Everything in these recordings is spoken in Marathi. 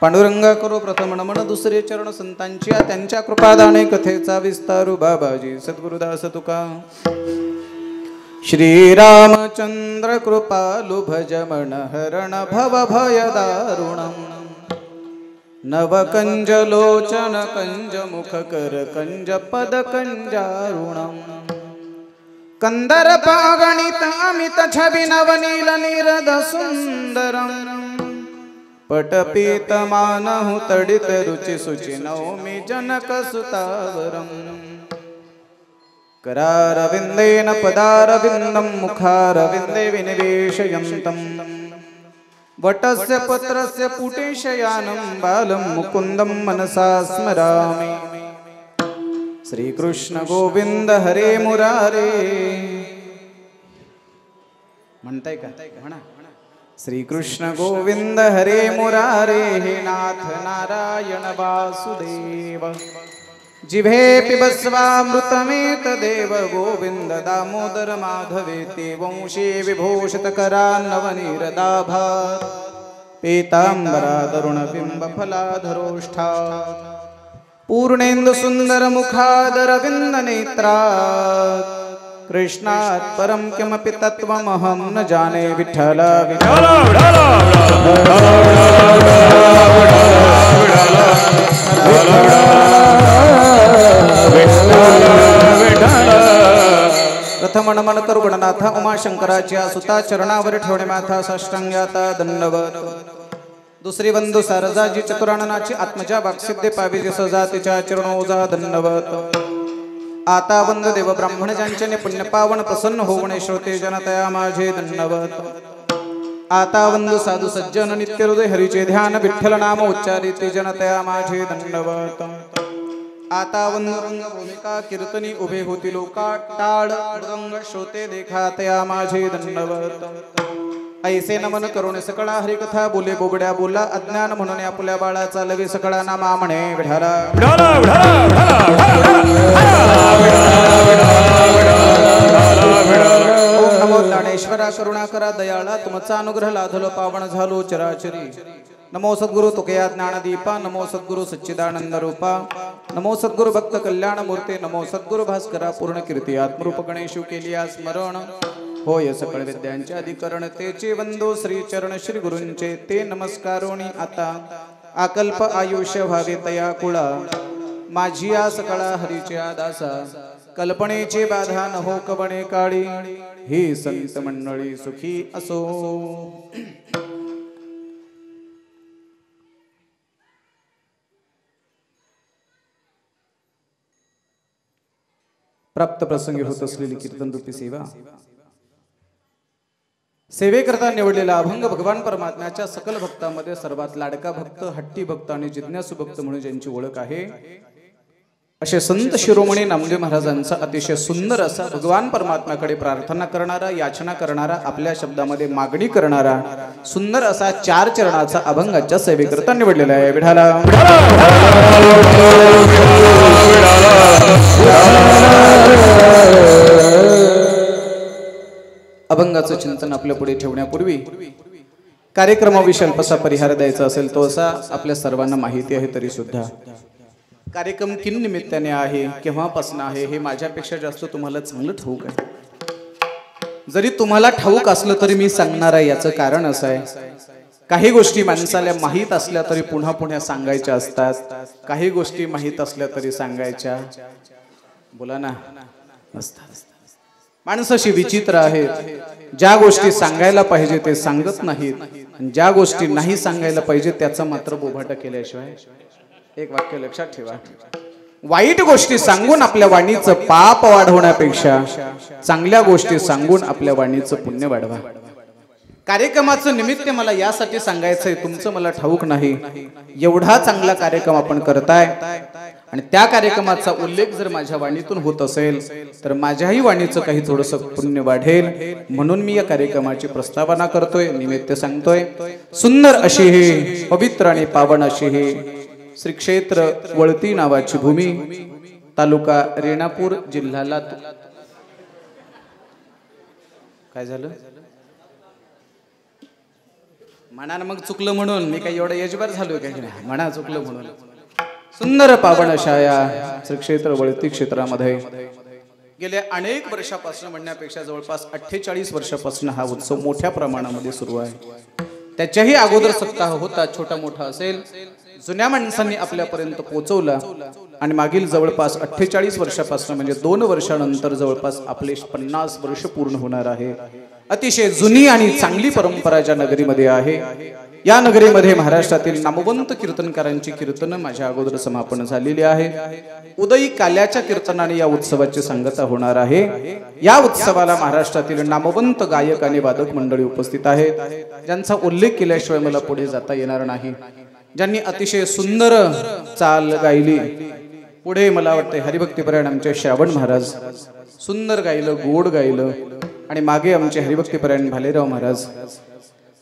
पांडुरंगा करो प्रथम नमन दुसरे चरण संतांची त्यांच्या कृपादाने कथेचा विस्तारू बाबाजी सद्गुरुदास तुका श्रीरामचंद्र कृपालु भजमन हरण भव भय दारुणम नवकंज लोचन कंज मुख कर कंज पद कंजारुणम कंदर्प अगणित अमित छवि नवनील निरद सुंदरम पटपीत मानहु तडित रुचि सुचि नौमि जनक सुतावरम करारविंदेन पदारविंदम मुखारविंदे विनिवेशयन्तम वटस्य पत्रस्य पुटेशयानं बालं मुकुन्दं मनसा स्मरामि श्रीकृष्ण गोविंद हरे मुरारे म्हणताय का म्हणा श्रीकृष्ण गोविंद हरे मुरारे हे नाथ नारायण वासुदेव जिभे पिबस्वामृतमेत देव गोविंद दामोदर माधवेति वंशे विभूषित करान्नवनीरदाभा पीतांबरादरुण बिंब फलाधरोष्ठा पूर्णेन्दु सुंदर मुखादरविंद नेत्रा कृष्णात् परम किमपि तत्त्वमहं न जाने विठ्ठल विठ्ठल प्रथम नमन करुगणनाथ उमाशंकराच्या सुता चरणावर ठेवणे माथा साष्टांगाता दंडवत दुसरी बंधू सारजाजी चतुराननाची आत्मजा वाक्सिद्धे पाविजे सजातीच्या चरणोजा दंडवत आता वंद देव ब्राह्मण ज्यांचे पुण्य पावन प्रसन्न होवणे श्रोते जनतया माझे दंडवत आता वंदू साधू सज्जन नित्य हृदय हरीचे ध्यान विठ्ठल नाम उच्चारिते जनतया माझे दंडवत आता वंदू रंग भूमिका कीर्तनी उभे होती लोका टाळ रंग श्रोते देखातया माझे दंडवत ऐसे नमन करुणे सकळा हरिकथा बोले बोबड्या बोला अज्ञान म्हणून आपल्या बाळाचा लवी सकळा नामा म्हणे विठाला ओम नमो ज्ञानेश्वरा करुणा करा दयाळा तुमचा अनुग्रह लाधलो पावन झालो चराचरी नमो सद्गुरु तुकया ज्ञानदीपा नमो सद्गुरु सच्चिदानंद रूपा नमो सद्गुरु भक्त कल्याण मूर्ती नमो सद्गुरु भास्करा पूर्ण कीर्ती आत्मरूप गणेशु केली स्मरण होय सकळ विद्यांचे अधिकरण तेचे वंदो श्री चरण श्री गुरूंचे ते नमस्कारोणी आता आकल्प आयुष्य व्हावे तया कुळा माझी या सकळा हरीच्या दासा कल्पनेची बाधा न हो कवणे काळी ही संत मंडळी सुखी असो प्राप्त प्रसंगी होत असलेली कीर्तन रूपी सेवा सेवेकरता निवडलेला अभंग भगवान परमात्म्याच्या सकल भक्तांमध्ये सर्वात लाडका भक्त हट्टी भक्त आणि जिज्ञासू भक्त म्हणून ज्यांची ओळख आहे असे संत शिरोमणी नामदेव महाराजांचा अतिशय सुंदर असा भगवान परमात्म्याकडे प्रार्थना करणारा याचना करणारा आपल्या शब्दामध्ये मागणी करणारा सुंदर असा 4 चरणाचा अभंगाच्या सेवेकरता निवडलेला आहे विठाला अभंगाचं चिंतन आपल्या पुढे ठेवण्यापूर्वी कार्यक्रमाविषयी अल्पसा परिहार द्यायचा असेल तो असा आपल्या सर्वांना माहिती आहे तरी सुद्धा कार्यक्रम किन निमित्ताने आहे केव्हापासून आहे हे माझ्यापेक्षा जास्त तुम्हाला चांगलं ठाऊक आहे जरी तुम्हाला ठाऊक असलं तरी मी सांगणार आहे याचं कारण असं आहे काही गोष्टी माणसाला माहीत असल्या तरी पुन्हा पुन्हा सांगायच्या असतात काही गोष्टी माहीत असल्या तरी सांगायच्या बोला ना असतात माणसाशी विचित्र आहेत ज्या गोष्टी सांगायला पाहिजे ते सांगत नाहीत ज्या गोष्टी नाही सांगायला पाहिजे त्याचा मात्र बोभाटा केल्याशिवाय एक वाक्य लक्षात ठेवा वाईट गोष्टी सांगून आपल्या वाणीचं पाप वाढवण्यापेक्षा चांगल्या गोष्टी सांगून आपल्या वाणीचं पुण्य वाढवा कार्यक्रमाचं निमित्त मला यासाठी सांगायचंय तुमचं मला ठाऊक नाही एवढा चांगला कार्यक्रम आपण करताय आणि त्या कार्यक्रमाचा उल्लेख जर माझ्या वाणीतून होत असेल तर माझ्याही वाणीचं काही थोडंसं पुण्य वाढेल म्हणून मी या कार्यक्रमाची प्रस्तावना करतोय निमित्त सांगतोय सुंदर अशी ही पवित्र आणि पावन अशी ही श्री क्षेत्र वळती नावाची भूमी तालुका रेणापूर जिल्हा लातूर काय झालं म्हणा मग चुकलं म्हणून मी काही एवढं यजबार झालोय काय नाही, म्हणा चुकलं म्हणून. सुंदर पावन अशा या श्री क्षेत्र वळती क्षेत्रामध्ये गेल्या अनेक वर्षापासून म्हणण्यापेक्षा जवळपास 48 वर्षापासून हा उत्सव मोठ्या प्रमाणामध्ये सुरू आहे. त्याच्याही अगोदर सप्ताह होता, छोटा मोठा असेल, जुन्या माणसांनी आपल्यापर्यंत पोहोचवला आणि मागील जवळपास 48 वर्षापासून म्हणजे 2 वर्षानंतर जवळपास आपले 50 वर्ष पूर्ण होणार आहे. अतिशय जुनी आणि चांगली परंपरा ज्या नगरीमध्ये आहे, या नगरीमध्ये महाराष्ट्रातील नामवंत कीर्तनकारांची कीर्तनं माझ्या अगोदर समापन झालेली आहे. उदयी काल्याच्या कीर्तनाने या उत्सवाची सांगता होणार आहे. या उत्सवाला महाराष्ट्रातील नामवंत गायक आणि वादक मंडळी उपस्थित आहेत, ज्यांचा उल्लेख केल्याशिवाय मला पुढे जाता येणार नाही. ज्यांनी अतिशय सुंदर चाल गायली. पुढे मला वाटते हरिभक्तीपरायण आमचे श्रावण महाराज सुंदर गायलं, गोड गायलं, आणि मागे आमचे हरिभक्तीपरायण भालेराव महाराज.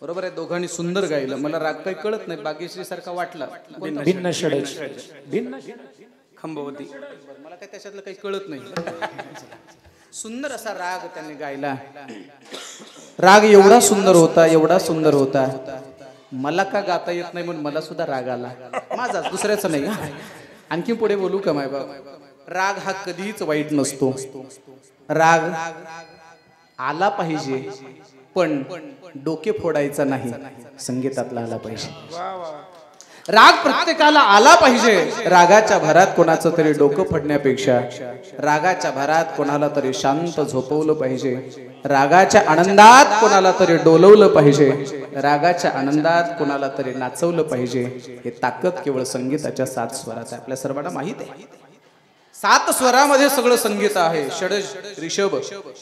बरोबर आहे, दोघांनी सुंदर गायलं. मला राग काही कळत नाही, बागेश्री सारखा वाटला. भिन्न षडज, भिन्न खंबवती, मला काही त्याच्यातलं काही कळत नाही. सुंदर असा राग त्यांनी गायला. राग एवढा सुंदर होता, एवढा सुंदर होता, मला का गाता येत नाही म्हणून मला सुद्धा राग आला. माझा, दुसऱ्याचा नाही. आणखी पुढे बोलू का माय बाप? राग हा कधीच वाईट नसतो. राग आला पाहिजे, पण डोके फोडायचा नाही, संगीतातला आला पाहिजे. राग प्रत्येकाला आला पाहिजे. रागाच्या भरात कोणाचं तरी डोकं फोडण्यापेक्षा रागाच्या भरात कोणाला तरी शांत झोपवलं पाहिजे. रागाच्या आनंदात कोणाला तरी डोलवलं पाहिजे. रागाच्या आनंदात कोणाला तरी नाचवलं पाहिजे. हे ताकद केवळ संगीताच्या 7 स्वरात आहे. आपल्या सर्वांना माहित आहे, 7 स्वरामध्ये सगळं संगीत आहे. षडज, ऋषभ,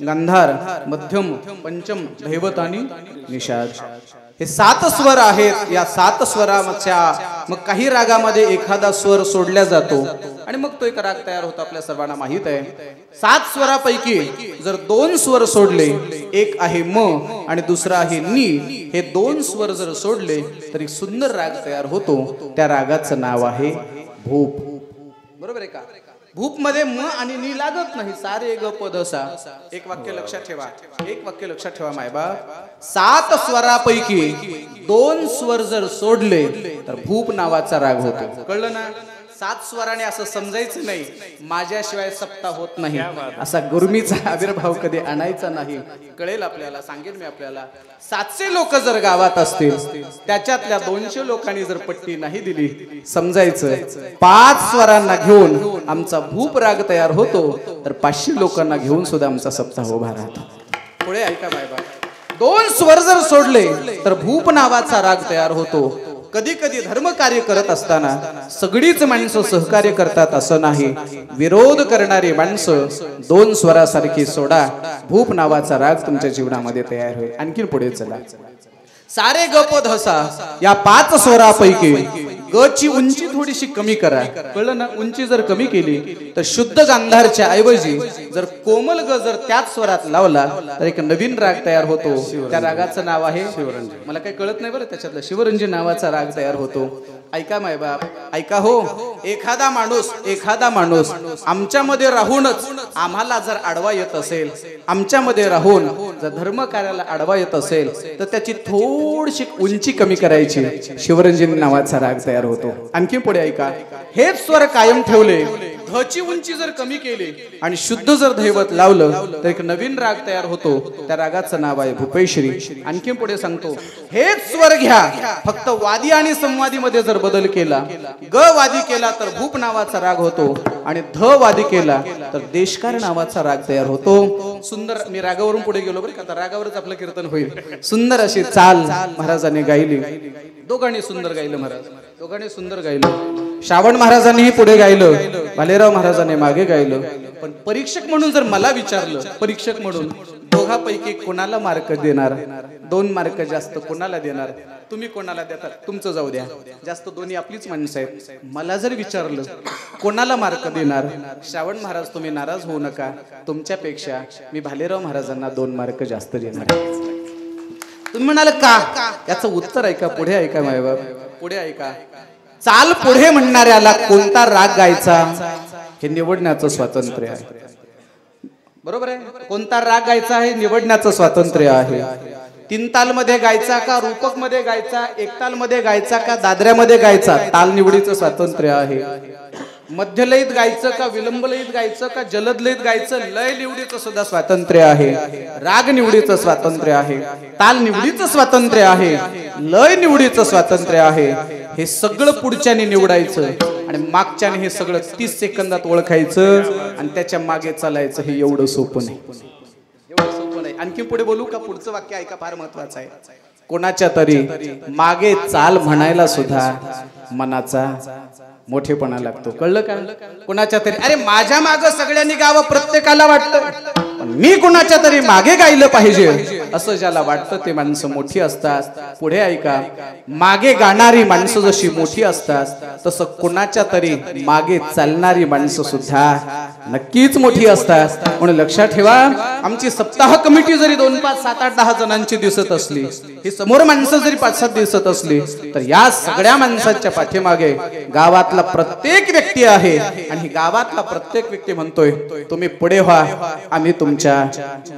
गांधार, मध्यम, पंचम, धैवत आणि निषाद. हे 7 स्वर आहेत. या 7 स्वराच्या मग काही रागामध्ये एखादा स्वर सोडला जातो आणि मग तो एक राग तयार होतो. आपल्या सर्वांना माहित आहे, 7 स्वरापैकी जर 2 स्वर सोडले, एक आहे म आणि दुसरा आहे नी, हे 2 स्वर जर सोडले तरी सुंदर राग तयार होतो. त्या रागाचं नाव आहे भूप. बरोबर आहे का? भूप मध्ये म आणि नी लागत नाही. सारे ग प ध सा. एक वाक्य लक्षात ठेवा, एक वाक्य लक्षात ठेवा मायबाप. 7 स्वरापैकी 2 स्वर जर सोडले तर भूप नावाचा राग होतो. कळलं ना? 7 स्वराने असं समजायचं नाही माझ्याशिवाय सप्ताह होत नाही, असा गुरमीचा आविर्भाव कधी आणायचा नाही. कळेल आपल्याला, सांगेन मी आपल्याला. 700 लोक जर गावात असतील, त्याच्यातल्या 200 लोकांनी जर पट्टी नाही दिली, समजायचं 5 स्वरांना घेऊन आमचा भूप राग तयार होतो, तर 500 लोकांना घेऊन सुद्धा आमचा सप्ताह उभा राहतो. पुढे ऐका बायबा, 2 स्वर जर सोडले तर भूप नावाचा राग तयार होतो. कधी कधी धर्म कार्य करत असताना सगळीच माणसं सहकार्य करतात असं नाही. विरोध करणारी माणसं 2 स्वरासारखी सोडा, भूप नावाचा राग तुमच्या जीवनामध्ये तयार होईल. आणखीन पुढे चला. सारे ग प ध सा या 5 स्वरापैकी ग ची उंची थोडीशी कमी करा. कळलं ना? उंची जर कमी केली तर शुद्ध गांधारच्या ऐवजी जर कोमल ग जर त्याच स्वरात लावला तर एक नवीन राग तयार होतो. त्या रागाचं नाव आहे शिवरंजन. मला काही कळत नाही बरं त्याच्यातलं. शिवरंजन नावाचा राग तयार होतो. ऐका मायबाप, ऐका हो. एखादा माणूस आमच्यामध्ये राहूनच आम्हाला जर आडवा येत असेल, आमच्यामध्ये राहून जर धर्म कार्याला आडवा येत असेल, तर त्याची थोडीशी उंची कमी करायची. शिवरंजन नावाचा राग तयार होतो. आणखी पुढे ऐका. हेच स्वर कायम ठेवले, ध ची उंची जर कमी केली आणि शुद्ध जर दैवत लावलं तर एक नवीन राग तयार होतो. त्या रागाचं नाव आहे भूपेश्री. आणखी पुढे सांगतो, हेच स्वर घ्या, फक्त वादी आणि संवादी मध्ये जर बदल केला, ग वादी केला तर भूप नावाचा राग होतो आणि ध वादी केला तर देशकार नावाचा राग तयार होतो. सुंदर, मी रागावरून पुढे गेलो बरं का, आता रागावरच आपलं कीर्तन होईल. सुंदर अशी चाल महाराजांनी गायली. दोघांनी सुंदर गायलं महाराज, दोघांनी सुंदर गायलं. श्रावण महाराजांनीही पुढे गायलं, भालेराव महाराजांनी मागे गायलं. पण परीक्षक म्हणून जर मला विचारलं, परीक्षक म्हणून दोघांपैकी कोणाला मार्क देणार, 2 मार्क जास्त कोणाला देणार, तुम्ही कोणाला देतात तुमचं जाऊ द्या, जास्त दोन्ही आपलीच माणसं आहेत. मला जर विचारलं कोणाला मार्क देणार, श्रावण महाराज तुम्ही नाराज होऊ नका, तुमच्यापेक्षा मी भालेराव महाराजांना 2 मार्क जास्त देणार. तुम्ही म्हणाल का? याचं उत्तर ऐका, पुढे ऐका मायबाप, पुढे ऐका. चाल पुढे म्हणणाऱ्याला कोणता राग गायचा हे निवडण्याचं स्वातंत्र्य आहे. बरोबर आहे? कोणता राग गायचा हे निवडण्याचं स्वातंत्र्य आहे. तीन ताल मध्ये गायचा का रूपक मध्ये गायचा, एक ताल मध्ये गायचा का दादऱ्यामध्ये गायचा, ताल निवडीचं स्वातंत्र्य आहे. मध्यलयीत गायचं का विलंबलयीत गायचं का जलदलयीत गायचं, लय निवडीचं सुद्धा स्वातंत्र्य आहे. राग निवडीचं स्वातंत्र्य आहे, ताल निवडीचं स्वातंत्र्य आहे, लय निवडीचं स्वातंत्र्य आहे. हे सगळं पुढच्याने निवडायचं आणि मागच्याने हे सगळं 30 सेकंदात ओळखायचं आणि त्याच्या मागे चालायचं. हे एवढं सोपं नाही, एवढं सोपं नाही. आणखी पुढे बोलू का? पुढचं वाक्य ऐका, फार महत्वाचं आहे. कोणाच्या तरी मागे चाल म्हणायला सुद्धा मनाचा मोठेपणा लागतो. कळलं का? कोणाच्या तरी, अरे माझ्या मागे सगळ्यांनी गावं, प्रत्येकाला वाटतं मी कोणाच्या तरी मागे गायलं पाहिजे असं ज्याला वाटतं ते माणसं मोठी असतात. पुढे ऐका, मागे गाणारी माणसं जशी मोठी असतात तसं कोणाच्या तरी मागे चालणारी माणसं सुद्धा नक्कीच मोठी असतात. म्हणून लक्षात ठेवा, आमची सप्ताह कमिटी जरी 2, 5, 7, 8, 10 जणांची दिसत असली, ही समोर माणसं जरी 5-7 दिसत असली, तर या सगळ्या माणसांच्या पाठीमागे गावातला प्रत्येक व्यक्ती आहे. आणि गावातला प्रत्येक व्यक्ती म्हणतोय तुम्ही पुढे व्हा, आम्ही तुमच्या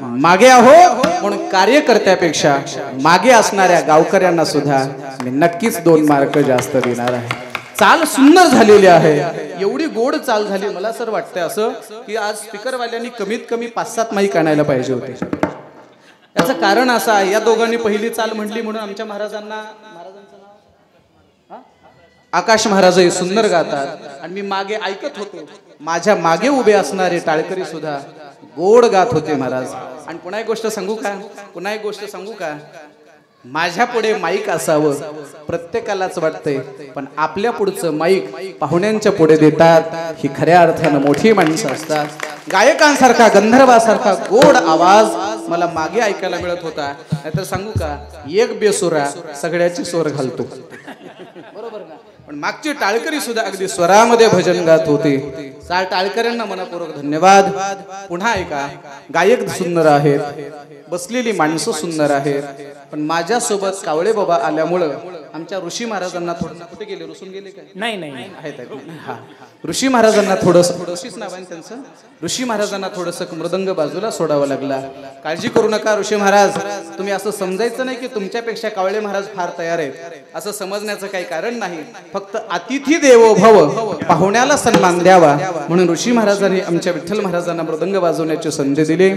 मागे आहोत. म्हणून कार्यकर्त्यापेक्षा मागे असणाऱ्या गावकऱ्यांना सुद्धा मी नक्कीच 2 मार्क जास्त देणार आहे. चाल सुंदर झालेली आहे, एवढी गोड चाल झाली. मला सर वाटतंय असं की आज स्पीकरवाल्यांनी कमीत कमी 5-7 माईक आणायला पाहिजे होते. याचं कारण असं आहे, या दोघांनी पहिली चाल म्हटली म्हणून आमच्या महाराजांचं नाव आकाश महाराज हे सुंदर गातात आणि मी मागे ऐकत होतो. माझ्या मागे उभे असणारे टाळकरी सुद्धा गोड गात होते महाराज. आणि पुन्हा एक गोष्ट सांगू का, माझ्या पुढे माईक असावं प्रत्येकालाच वाटतंय, पण आपल्या पुढचं माईक पाहुण्यांच्या पुढे देतात ही खऱ्या अर्थानं मोठी माणसं असतात. गायकांसारखा, गंधर्वासारखा गोड आवाज मला मागे ऐकायला मिळत होता. नाहीतर सांगू का, एक बेसुरा सगळ्याची स्वर घालतो, बरोबर का? पण मागची टाळकरी सुद्धा अगदी स्वरामध्ये भजन गात होते. टाळकऱ्यांना मनपूर्वक धन्यवाद. पुन्हा ऐका, गायक सुंदर आहेत, बसलेली माणसं सुंदर आहेत, पण माझ्यासोबत कावळे बाबा आल्यामुळं आमच्या ऋषी महाराजांना थोडं, कुठे गेले, रुसून गेले काय? नाही आहेत. हा, ऋषी महाराजांना थोडंसं नाव आहे त्यांचं, ऋषी महाराजांना थोडंसं मृदंग बाजूला सोडावा लागला. काळजी करू नका ऋषी महाराज, तुम्ही असं समजायचं नाही की तुमच्यापेक्षा कावळे महाराज फार तयार आहेत, असं समजण्याचं काही कारण नाही. फक्त अतिथी देवो भव, पाहुण्याला सन्मान द्यावा म्हणून ऋषी महाराजांनी आमच्या विठ्ठल महाराजांना मृदंग वाजवण्याची संधी दिली.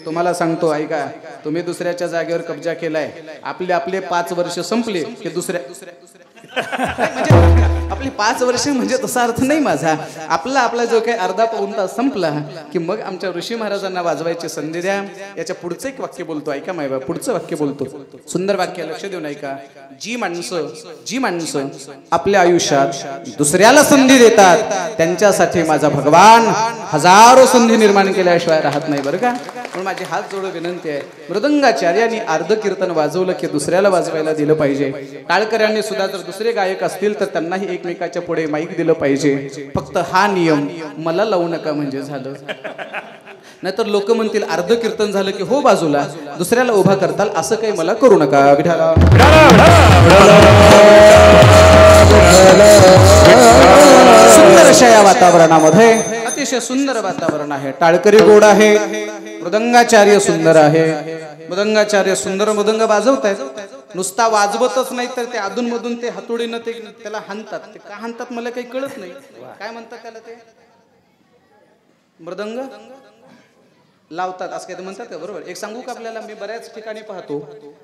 तुम्हाला सांगतो ऐका, तुम्ही दुसऱ्याच्या जागेवर कब्जा केलाय. आपले 5 वर्ष संपले की दुसऱ्या आपली 5 वर्ष म्हणजे तसा अर्थ नाही माझा. आपला जो काही अर्धा पाऊण तास संपला की मग आमच्या ऋषी महाराजांना वाजवायची संधी द्या. याच्या पुढचं एक वाक्य बोलतो, ऐका मायबा, पुढचं वाक्य बोलतो, सुंदर वाक्य, लक्ष देऊन ऐका. जी माणसं आपल्या आयुष्यात दुसऱ्याला संधी देतात त्यांच्यासाठी माझा भगवान हजारो संधी निर्माण केल्याशिवाय राहत नाही, बरं का? म्हणून माझी हात जोडून विनंती आहे, मृदंगाचार्यांनी अर्ध कीर्तन वाजवलं की दुसऱ्याला वाजवायला दिलं पाहिजे. टाळकऱ्यांनी सुद्धा जर दुसरे गायक असतील तर त्यांनाही एकमेकाच्या पुढे माईक दिलं पाहिजे. फक्त हा नियम मला लावू नका म्हणजे झालं. नाहीतर लोक म्हणतील अर्ध कीर्तन झालं की हो बाजूला, दुसऱ्याला उभा करताल, असं काही मला करू नका. विठाला सुंदर अशा या वातावरणामध्ये अतिशय सुंदर वातावरण आहे. टाळकरी गोड आहे, मृदंगाचार्य सुंदर आहे. मृदंगाचार्य सुंदर मृदंग वाजवतायत. नुसता वाजवतच नाही तर ते अधूनमधून ते हातोडीनं ते त्याला हाणतात. ते का हाणतात मला काही कळत नाही. काय म्हणतात त्याला? ते मृदंग लावतात असं काय म्हणतात का? बरोबर. एक सांगू का आपल्याला, मी बऱ्याच ठिकाणी पाहतो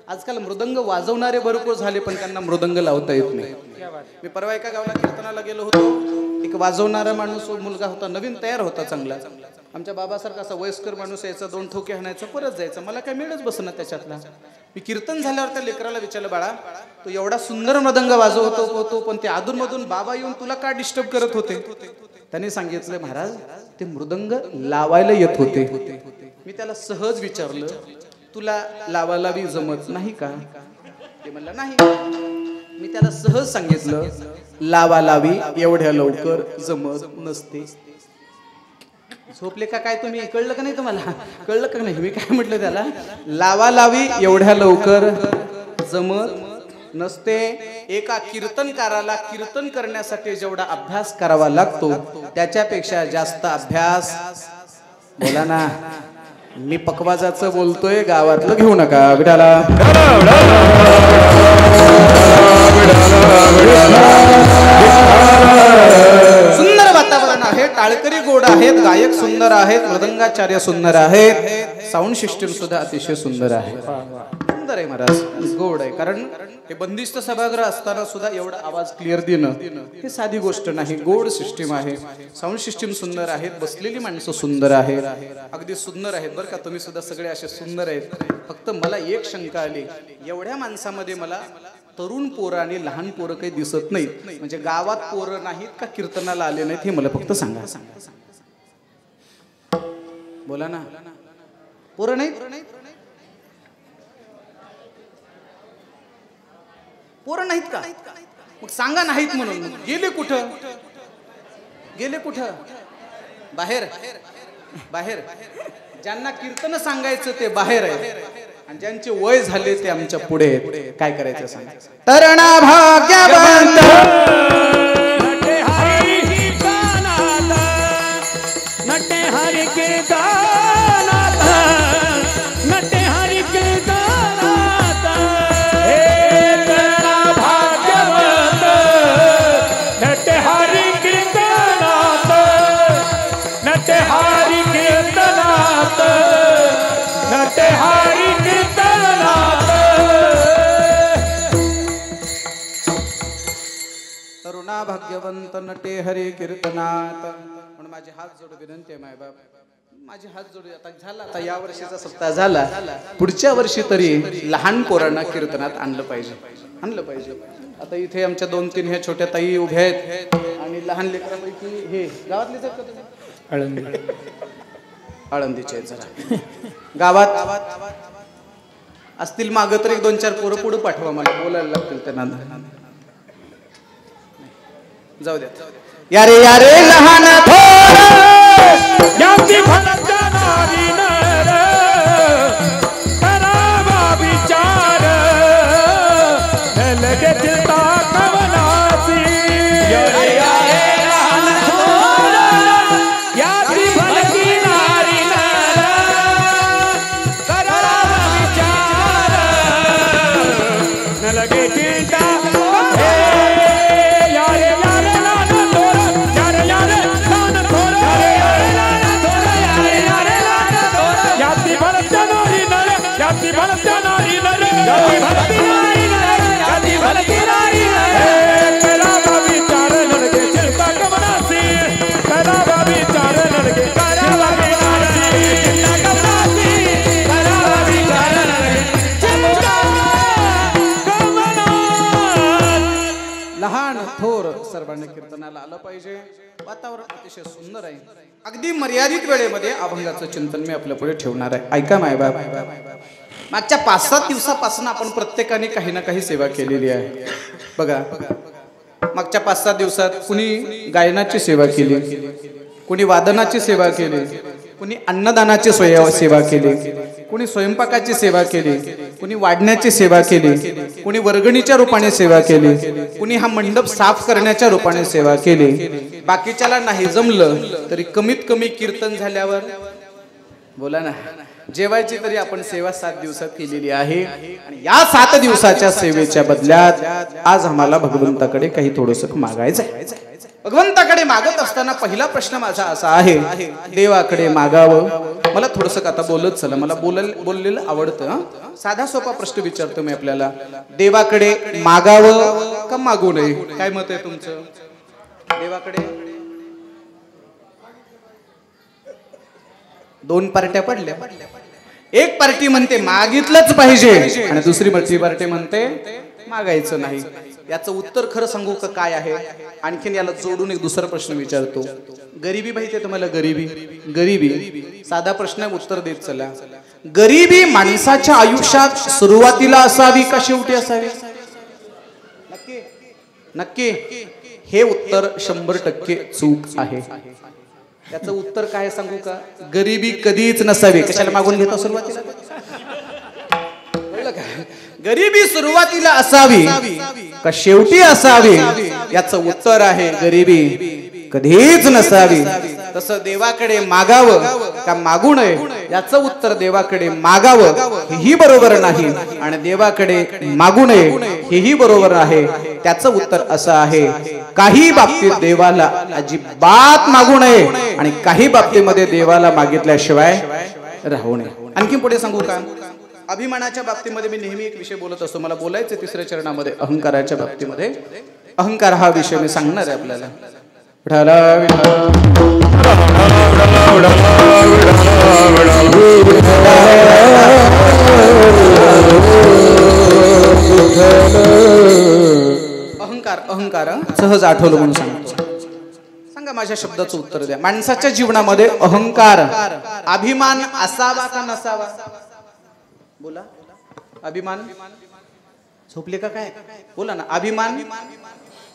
आजकाल मृदंग वाजवणारे भरपूर झाले पण त्यांना मृदंग लावता येत नाही. मी परवा एका गावाला कीर्तनाला गेलो होतो. एक वाजवणारा माणूस मुलगा होता, नवीन तयार होता, चांगला. आमच्या बाबासारखा असा वयस्कर माणूस यायचा, 2 ठोके हाणायचा, परत जायचा. मला काय मिळच बसना त्याच्यातला. मी कीर्तन झाल्यावर त्या लेकराला विचारलं, बाळा तू एवढा सुंदर मृदंग वाजवत होतो पण ते अधूनमधून बाबा येऊन तुला का डिस्टर्ब करत होते? त्याने सांगितलं, महाराज ते मृदंग लावायला येत होते. मी त्याला सहज विचारलं, तुला लावायला बी जमत नाही का? ते म्हणला नाही. मी त्याला सहज सांगितलं, लावालावी एवढ्या लवकर जमत नसते. झोपले का काय तुम्ही? कळलं का नाही तुम्हाला? कळलं का नाही? मी काय म्हटलं त्याला, लावालावी एवढ्या लवकर जमत नसते. एका कीर्तनकाराला कीर्तन करण्यासाठी जेवढा अभ्यास करावा लागतो त्याच्यापेक्षा जास्त अभ्यास, बोला ना, मी पकवाजाचं बोलतोय, गावातलं घेऊ नका. विठाला सुंदर वातावरण आहे, टाळकरी गोड आहेत, गायक सुंदर आहेत, मृदंगाचार्य सुंदर आहेत, साऊंड सिस्टीम सुद्धा अतिशय सुंदर आहे. सुंदर आहे महाराज, गोड आहे. कारण हे बंदिस्त सभागृह असताना सुद्धा एवढा आवाज क्लिअर देणं हे साधी गोष्ट नाही. गोड सिस्टीम आहे, साऊंड सिस्टीम सुंदर आहेत, बसलेली माणसं सुंदर आहेत, अगदी सुंदर आहेत बरं का. तुम्ही सुद्धा सगळे असे सुंदर आहेत. फक्त मला एक शंका आली, एवढ्या माणसामध्ये मला तरुण पोरं आणि लहान पोरं काही दिसत नाहीत. म्हणजे गावात पोरं नाहीत का कीर्तनाला आले नाहीत हे मला फक्त सांगा. बोला ना, पोरं नाहीत, पोरं नाहीत का? मग सांगा नाहीत म्हणून. गेले कुठं? गेले कुठं? बाहेर. बाहेर ज्यांना कीर्तन सांगायचं ते बाहेर आहे, आणि ज्यांचे वय झाले ते आमच्या पुढे आहेत. काय करायचं सांग. तरणा भाग्यवंत नटे हरी कीर्तनात, नटे हरी कीर्तनात, नटे हरी कीर्तनात. हे तरणा भाग्यवंत, नटे हरी कीर्तनात, नटे हरी कीर्तनात, नटे हरी कीर्तनात. तरुणा भाग्यवंत नटे हरी कीर्तनात. म्हणून माझे हात जोडून विनंती आहे मायबाप, माझे हात जोडून. आता झाला, आता या वर्षीचा सप्ताह झाला, पुढच्या वर्षी तरी लहान पोरांना कीर्तनात आणलं पाहिजे, आणलं पाहिजे. आता इथे आमच्या 2-3 ह्या छोट्या ताई उभ्या आहेत, आणि लहान लेकरांपैकी हे गावातले जर आळंदीचे जरा गावात असतील मागं तर 1-2-4 पोरं पुढे पाठवा, मला बोलायला लागतील त्यांना. जाऊ द्या. यारे यारे लहान थोर याती भक्त नारी नर, करावा विचार, लगे चिता कवनासी. यारे यारे लहान थोर याती भक्त नारी नर, करावा विचार, लगे चिता. लहान थोर सर्वांनी कीर्तनाला आलं पाहिजे. वातावरण अतिशय सुंदर आहे. अगदी मर्यादित वेळेमध्ये अभंगाचं चिंतन मी आपल्या पुढे ठेवणार आहे. ऐका मायबाप, मागच्या 5-7 दिवसापासून आपण प्रत्येकाने काही ना काही सेवा केलेली आहे. बघा, मागच्या 5-7 दिवसात कुणी गायनाची सेवा केली, कुणी वादनाची सेवा केली, कुणी अन्नदानाची सेवा केली, कुणी स्वयंपाकाची सेवा केली, कुणी वाढण्याची सेवा केली, कुणी वर्गणीच्या रूपाने सेवा केली, कुणी हा मंडप साफ करण्याच्या रूपाने सेवा केली. बाकीच्याला नाही जमलं तरी कमीत कमी कीर्तन झाल्यावर बोला ना, जेवायची तरी आपण सेवा 7 दिवसात केलेली आहे. आणि या 7 दिवसाच्या सेवेच्या बदल्यात आज आम्हाला भगवंताकडे काही थोडंसं मागायचं आहे. भगवंताकडे मागत असताना पहिला प्रश्न माझा असा आहे, देवाकडे मागावं. मला थोडंसं आता बोलत चला, मला बोललेलं आवडतं. साधा सोपा प्रश्न विचारतो मी आपल्याला, देवाकडे मागावं का मागू नये? काय मत आहे तुमचं? देवाकडे 2 पार्ट्या पडल्या. एक पार्टी म्हणते मागितलंच पाहिजे, आणि दुसरी पार्टी म्हणते मागायचं नाही. याचं उत्तर खरं सांगू का काय आहे? आणखीन याला जोडून एक दुसरा प्रश्न विचारतो. गरिबी माहिती आहे तुम्हाला? गरिबी साधा प्रश्न, उत्तर देत चला. गरिबी माणसाच्या आयुष्यात सुरुवातीला असावी का शेवटी असावी? नक्की हे उत्तर 100% चूक आहे. त्याचं उत्तर काय सांगू का? गरिबी कधीच नसावी. कशाला मागून घेतो सुरुवातीला? गरिबी सुरुवातीला असावी का शेवटी असावी? याचं उत्तर आहे गरिबी कधीच नसावी. तसं देवाकडे मागावं का मागू नये? याचं उत्तर देवाकडे मागावं हेही बरोबर नाही आणि देवाकडे मागू नये हेही बरोबर आहे. त्याचं उत्तर असं आहे, काही बाबतीत देवाला अजिबात मागू नये आणि काही बाबतीमध्ये देवाला मागितल्याशिवाय राहू नये. आणखी पुढे सांगू का? अभिमानाच्या बाबतीमध्ये मी नेहमी एक विषय बोलत असतो. मला बोलायचं तिसऱ्या चरणामध्ये अहंकाराच्या बाबतीमध्ये. अहंकार हा विषय मी सांगणार आहे आपल्याला. अहंकार अहंकार सहज आठवलं म्हणून सांगतो. सांगा माझ्या शब्दाचं उत्तर द्या. माणसाच्या जीवनामध्ये अहंकार अभिमान असावा का नसावा? बोला. अभिमान झोपले का काय? बोला ना. अभिमान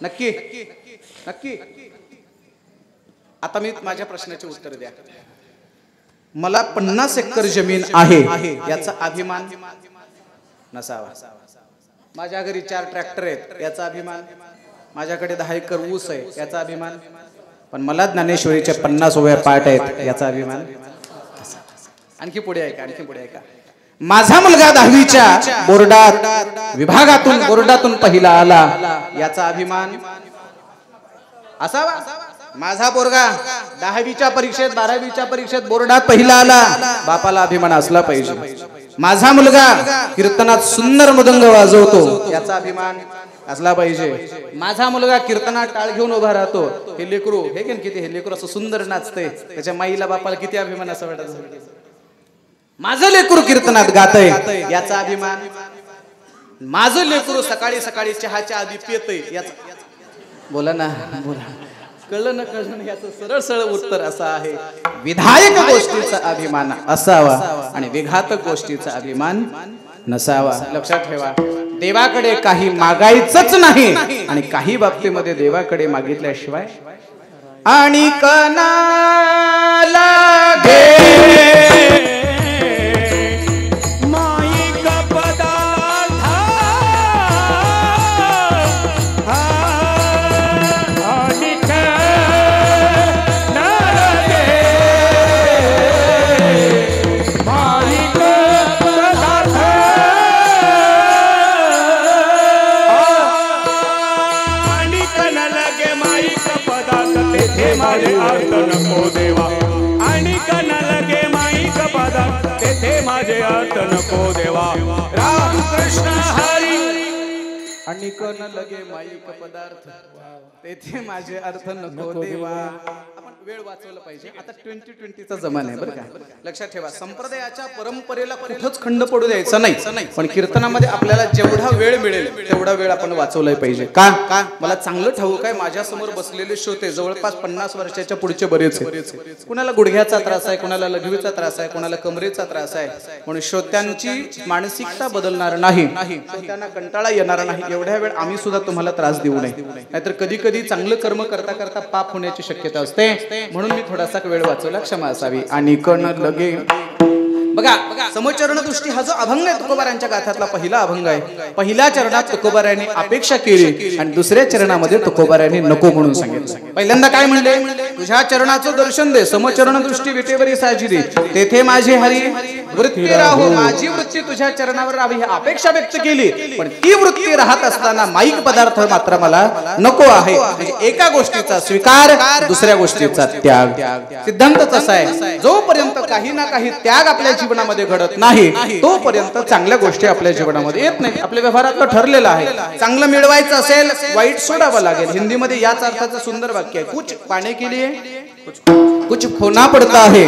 नक्की नक्की. आता मी माझ्या प्रश्नाचे उत्तर द्या. मला 50 एकर जमीन आहे याचा अभिमान नसावा. माझ्या घरी 4 ट्रॅक्टर आहेत याचा अभिमान. माझ्याकडे 10 एकर ऊस आहे याचा अभिमान. पण मला ज्ञानेश्वरीच्या 50 उभ्या पाठ आहेत याचा अभिमान. आणखी पुढे आहे का? आणखी पुढे आहे का? माझा मुलगा 10वीच्या बोर्डात बोर्डातून पहिला आला याचा अभिमान असावा. माझा पोरगा 10वीच्या परीक्षेत 12वीच्या परीक्षेत बोर्डात पहिला आला, बापाला अभिमान असला पाहिजे. माझा मुलगा कीर्तनात सुंदर मृदंग वाजवतो याचा अभिमान असला पाहिजे. माझा मुलगा कीर्तनात टाळ घेऊन उभा राहतो, हे लेकरू हे किती हे लेकरू असं सुंदर नाचते, त्याच्या माईला बापाला किती अभिमान असं वाटत. माझं लेकरू कीर्तनात गातय याचा अभिमान. माझं लेकरू सकाळी सकाळी चहाच्या आधी पितय याचा. बोला ना बोला. कळलं ना कळलं ना. याचं सरळ सरळ उत्तर असं आहे, विधायक गोष्टीचा अभिमान असावा आणि विघातक गोष्टीचा अभिमान नसावा. लक्षात ठेवा, देवाकडे काही मागायचंच नाही आणि काही बाबतीमध्ये देवाकडे मागितल्याशिवाय आणि कणाला नको देवा. राम कृष्ण हरी. आणि कण लगे माईक पदार्थ तेथे माझे अर्थ नको देवा. आपण वेळ वाचवला पाहिजे. आता 2020चा जमाना आहे बरं का. लक्षात ठेवा, संप्रदायाच्या परंपरेला कुठंच खंड पडू द्यायचा नाही. पण कीर्तनामध्ये आपल्याला जेवढा वेळ मिळेल तेवढा वेळ आपण वाचवलाय पाहिजे. का? मला चांगलं ठाऊक आहे, माझ्या समोर बसलेले श्रोते जवळपास 50 वर्षाच्या पुढचे बरेच आहेत. कुणाला गुडघ्याचा त्रास आहे, कुणाला लघवीचा त्रास आहे, कुणाला कमरेचा त्रास आहे. म्हणून श्रोत्यांची मानसिकता बदलणार नाही, श्रोत्यांना कंटाळा येणार नाही एवढ्या वेळ आम्ही सुद्धा तुम्हाला त्रास देऊ नये. नाहीतर कधी कधी चांगलं कर्म करता करता पाप होण्याची शक्यता असते. म्हणून मी थोडासा वेळ वाचवला, क्षमा असावी. आणि कण लगे बघा, समचरण दृष्टी हा जो अभंग आहे तुकोबारांच्या गाथ्यातला पहिला अभंग आहे. पहिल्या चरणात तुकोबारांनी अपेक्षा केली आणि दुसऱ्या चरणामध्ये तुकोबारांनी नको म्हणून सांगितलं. पहिल्यांदा काय म्हणले? तुझ्या चरणाचं दर्शन दे, समचरण दृष्टी विटेवरी साजिरी, तेथे माझे हरी वृत्ती राहो. माझी वृत्ती तुझ्या चरणावर राहावी ही अपेक्षा व्यक्त केली, पण ती वृत्ती राहत असताना माईक पदार्थ मात्र मला नको आहे. म्हणजे एका गोष्टीचा स्वीकार, दुसऱ्या गोष्टीचा त्याग. सिद्धांतच असा आहे, जोपर्यंत काही ना काही त्याग आपल्या जीवनामध्ये घडत नाही तोपर्यंत चांगल्या गोष्टी आपल्या जीवनामध्ये येत नाही. आपल्या व्यवहारातलं ठरलेलं आहे, चांगलं मिळवायचं असेल वाईट सोडावं लागेल. हिंदीमध्ये याच अर्थाचं सुंदर वाक्य आहे, कुछ पाने के लिए कुछ खोना पडता है.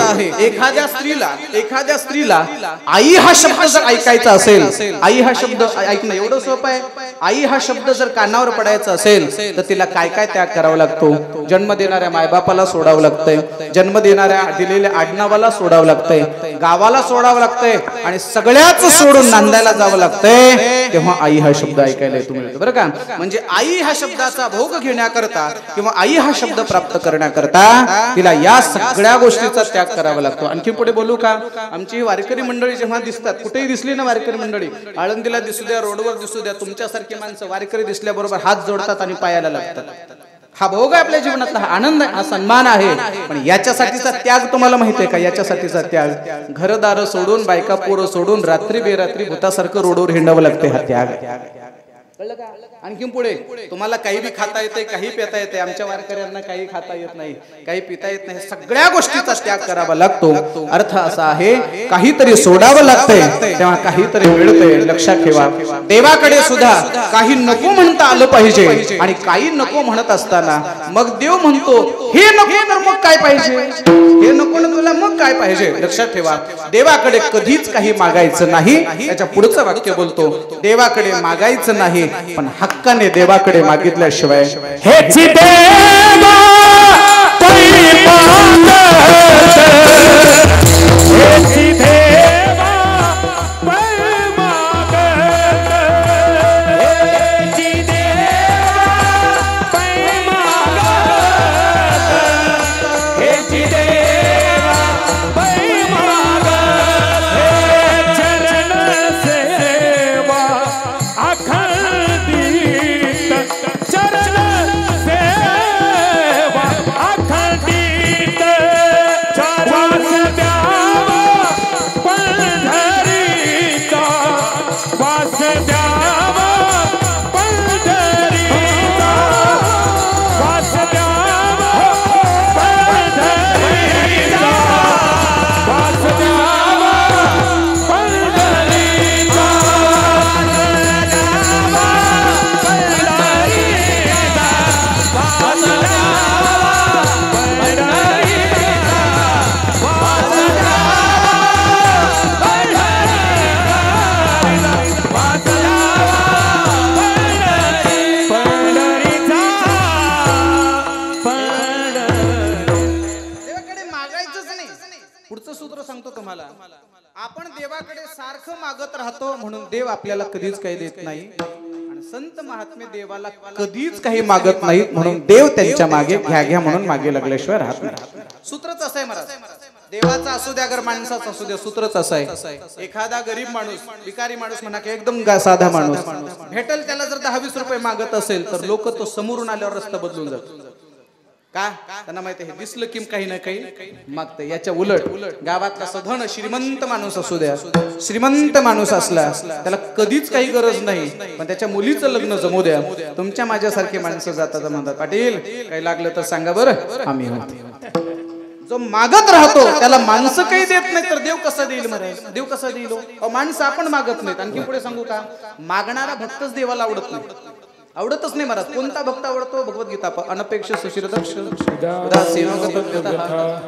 एखाद्या स्त्रीला आई हा शब्द जर ऐकायचा असेल, आई हा शब्द ऐकणं एवढं सोपं आहे. आई हा शब्द जर कानावर पडायचा असेल तर तिला काय काय त्याग करावा लागतो. जन्म देणाऱ्या मायबापाला सोडावं लागतंय, जन्म देणाऱ्या दिलेल्या आडनावाला सोडावं लागतंय, गावाला सोडावं लागतंय आणि सगळ्याच सोडून नांदायला जावं लागतंय. तेव्हा आई हा शब्द ऐकायला येतो मिळतो बरं का. म्हणजे आई हा शब्दाचा भोग घेण्याकरता किंवा आई हा शब्द प्राप्त करण्याकरता तिला या सगळ्या गोष्टीचा त्याग करावा लागतो. आणखी पुढे बोलू का? आमची वारकरी मंडळी जेव्हा दिसतात, कुठेही दिसली ना वारकरी मंडळी, आळंदीला दिसू द्या, रोडवर दिसू द्या, तुमच्यासारखी माणसं वारकरी दिसल्याबरोबर हात जोडतात आणि पायाला लागतात. हा भोग आहे आपल्या जीवनातला, हा आनंद आहे, हा सन्मान आहे. पण याच्यासाठीचा त्याग तुम्हाला माहिती आहे का? याच्यासाठीचा त्याग, घरदार सोडून, बायका पोरं सोडून, रात्री बेरात्री भूतासारखं रोडवर हिंडावं लागते. हा त्याग. कळलं का? आणखी पुढे तुम्हाला काही बी खाता येते, काही पिता येते. आमच्या वारकऱ्यांना काही खाता येत नाही, काही पिता येत नाही. सगळ्या गोष्टीचा त्याग करावा लागतो. अर्थ असा आहे, काहीतरी सोडावं लागतंय तेव्हा काहीतरी मिळतंय. लक्षात ठेवा, देवाकडे सुद्धा काही नको म्हणता आलं पाहिजे. आणि काही नको म्हणत असताना मग देव म्हणतो, हे नको तर मग काय पाहिजे? हे नको ना तुला, मग काय पाहिजे? लक्षात ठेवा, देवाकडे कधीच काही मागायचं नाही. त्याच्या पुढचं वाक्य बोलतो, देवाकडे मागायचं नाही, पण हक्काने देवाकडे मागितल्याशिवाय हेच देवा पै मागत, हेच देवा पै मागत, हेच देवा पै मागत, हेच देवा पै मागत, हे चरण सेवा अखंड चरण सेवा अखंडित, वास द्यावा पंढरीचा, वास द्यावा पंढरीचा, वास द्यावा पंढरीचा, वास द्यावा पंढरीचा, पुढचं सूत्र सांगतो तुम्हाला. आपण देवाकडे सारखं मागत राहतो म्हणून देव आपल्याला कधीच काही देत नाही. आणि संत महात्मे देवाला कधीच काही मागत नाहीत म्हणून देव त्यांच्या मागे घ्या घ्या म्हणून मागे लागल्याशिवाय राहत नाही. सूत्रच असं आहे महाराज. देवाचा असू द्या, अगर माणसाचा असू द्या, सूत्रच असं आहे. एखादा गरीब माणूस, भिकारी माणूस म्हणा की एकदम साधा माणूस भेटल, त्याला जर 10-20 रुपये मागत असेल तर लोक तो समोरून आल्यावर रस्ता बदलून जातो. का? त्यांना माहिती आहे दिसलं की काही ना काही मागतं. याच्या उलट गावातला सधन श्रीमंत माणूस असू द्या, श्रीमंत माणूस असला त्याला कधीच काही गरज नाही, पण त्याच्या मुलीचं लग्न जमू द्या. तुमच्या माझ्यासारखे माणसं जातात म्हणतात, पाटील काही लागलं तर सांगा बरं, आम्ही होतो. जो मागत राहतो त्याला माणसं काही देत नाही तर देव कसा देईल? महाराज देव कसा देईल? माणसं आपण मागत नाहीत. आणखी पुढे सांगू का? मागणारा भक्तच देवाला आवडत नाही. आवडतच नाही महाराज. कोणता भक्त आवडतो? भगवद्गीता अनपेक्ष सुशिरदक्ष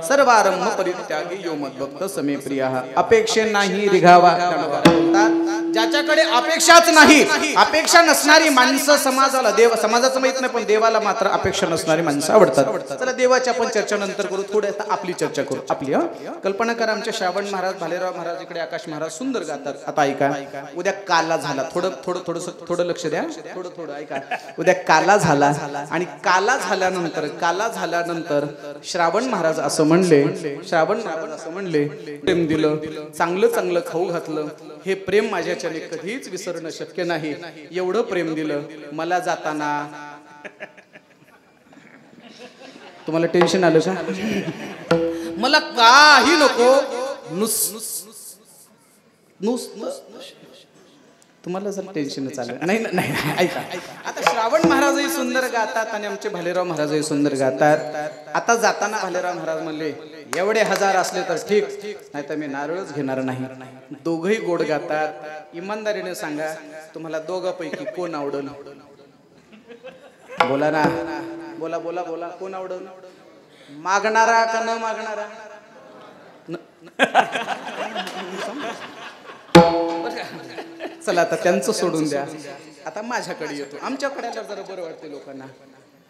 सर्वारंभ परित्यागी यो मद्भक्त समे प्रियः. अपेक्षे नाही रिघावा. ज्याच्याकडे अपेक्षाच नाही, अपेक्षा नसणारी माणसं समाजाला, देव समाजाचं माहित नाही पण देवाला मात्र अपेक्षा नसणारी माणसं आवडतात. चला देवाची आपण चर्चा नंतर करू. थोडे आपली चर्चा करू. आपली कल्पना करा, आमचे श्रावण महाराज, भालेराव महाराज, इकडे आकाश महाराज सुंदर गातात. आता ऐका, उद्या काला झाला, थोडं लक्ष द्या, थोडं ऐका. उद्या काला झाला आणि काला झाल्यानंतर श्रावण महाराज असं म्हणले, प्रेम दिलं, चांगलं खाऊ घातलं, हे प्रेम माझ्याच्याने कधीच विसरणं शक्य नाही. एवढं प्रेम दिलं मला जाताना. तुम्हाला टेन्शन आलं का? मला काही नको, तुम्हाला जर टेन्शन चाललं नाही. ऐका, आता श्रावण महाराजही सुंदर गातात आणि आमचे भालेराव महाराजही सुंदर गातात. आता जाताना भालेराव महाराज म्हणले, एवढे 1000 असले तर ठीक, नाही तर मी नारळच घेणार नाही. दोघही गोड गातात. इमानदारीने सांगा, तुम्हाला दोघांपैकी कोण आवडल? बोला ना, बोला कोण आवडल? मागणारा का न मागणारा? चला आता त्यांचं सोडून द्या, आता माझ्याकडे येतो. आमच्याकडे जरा बरं वाटते लोकांना.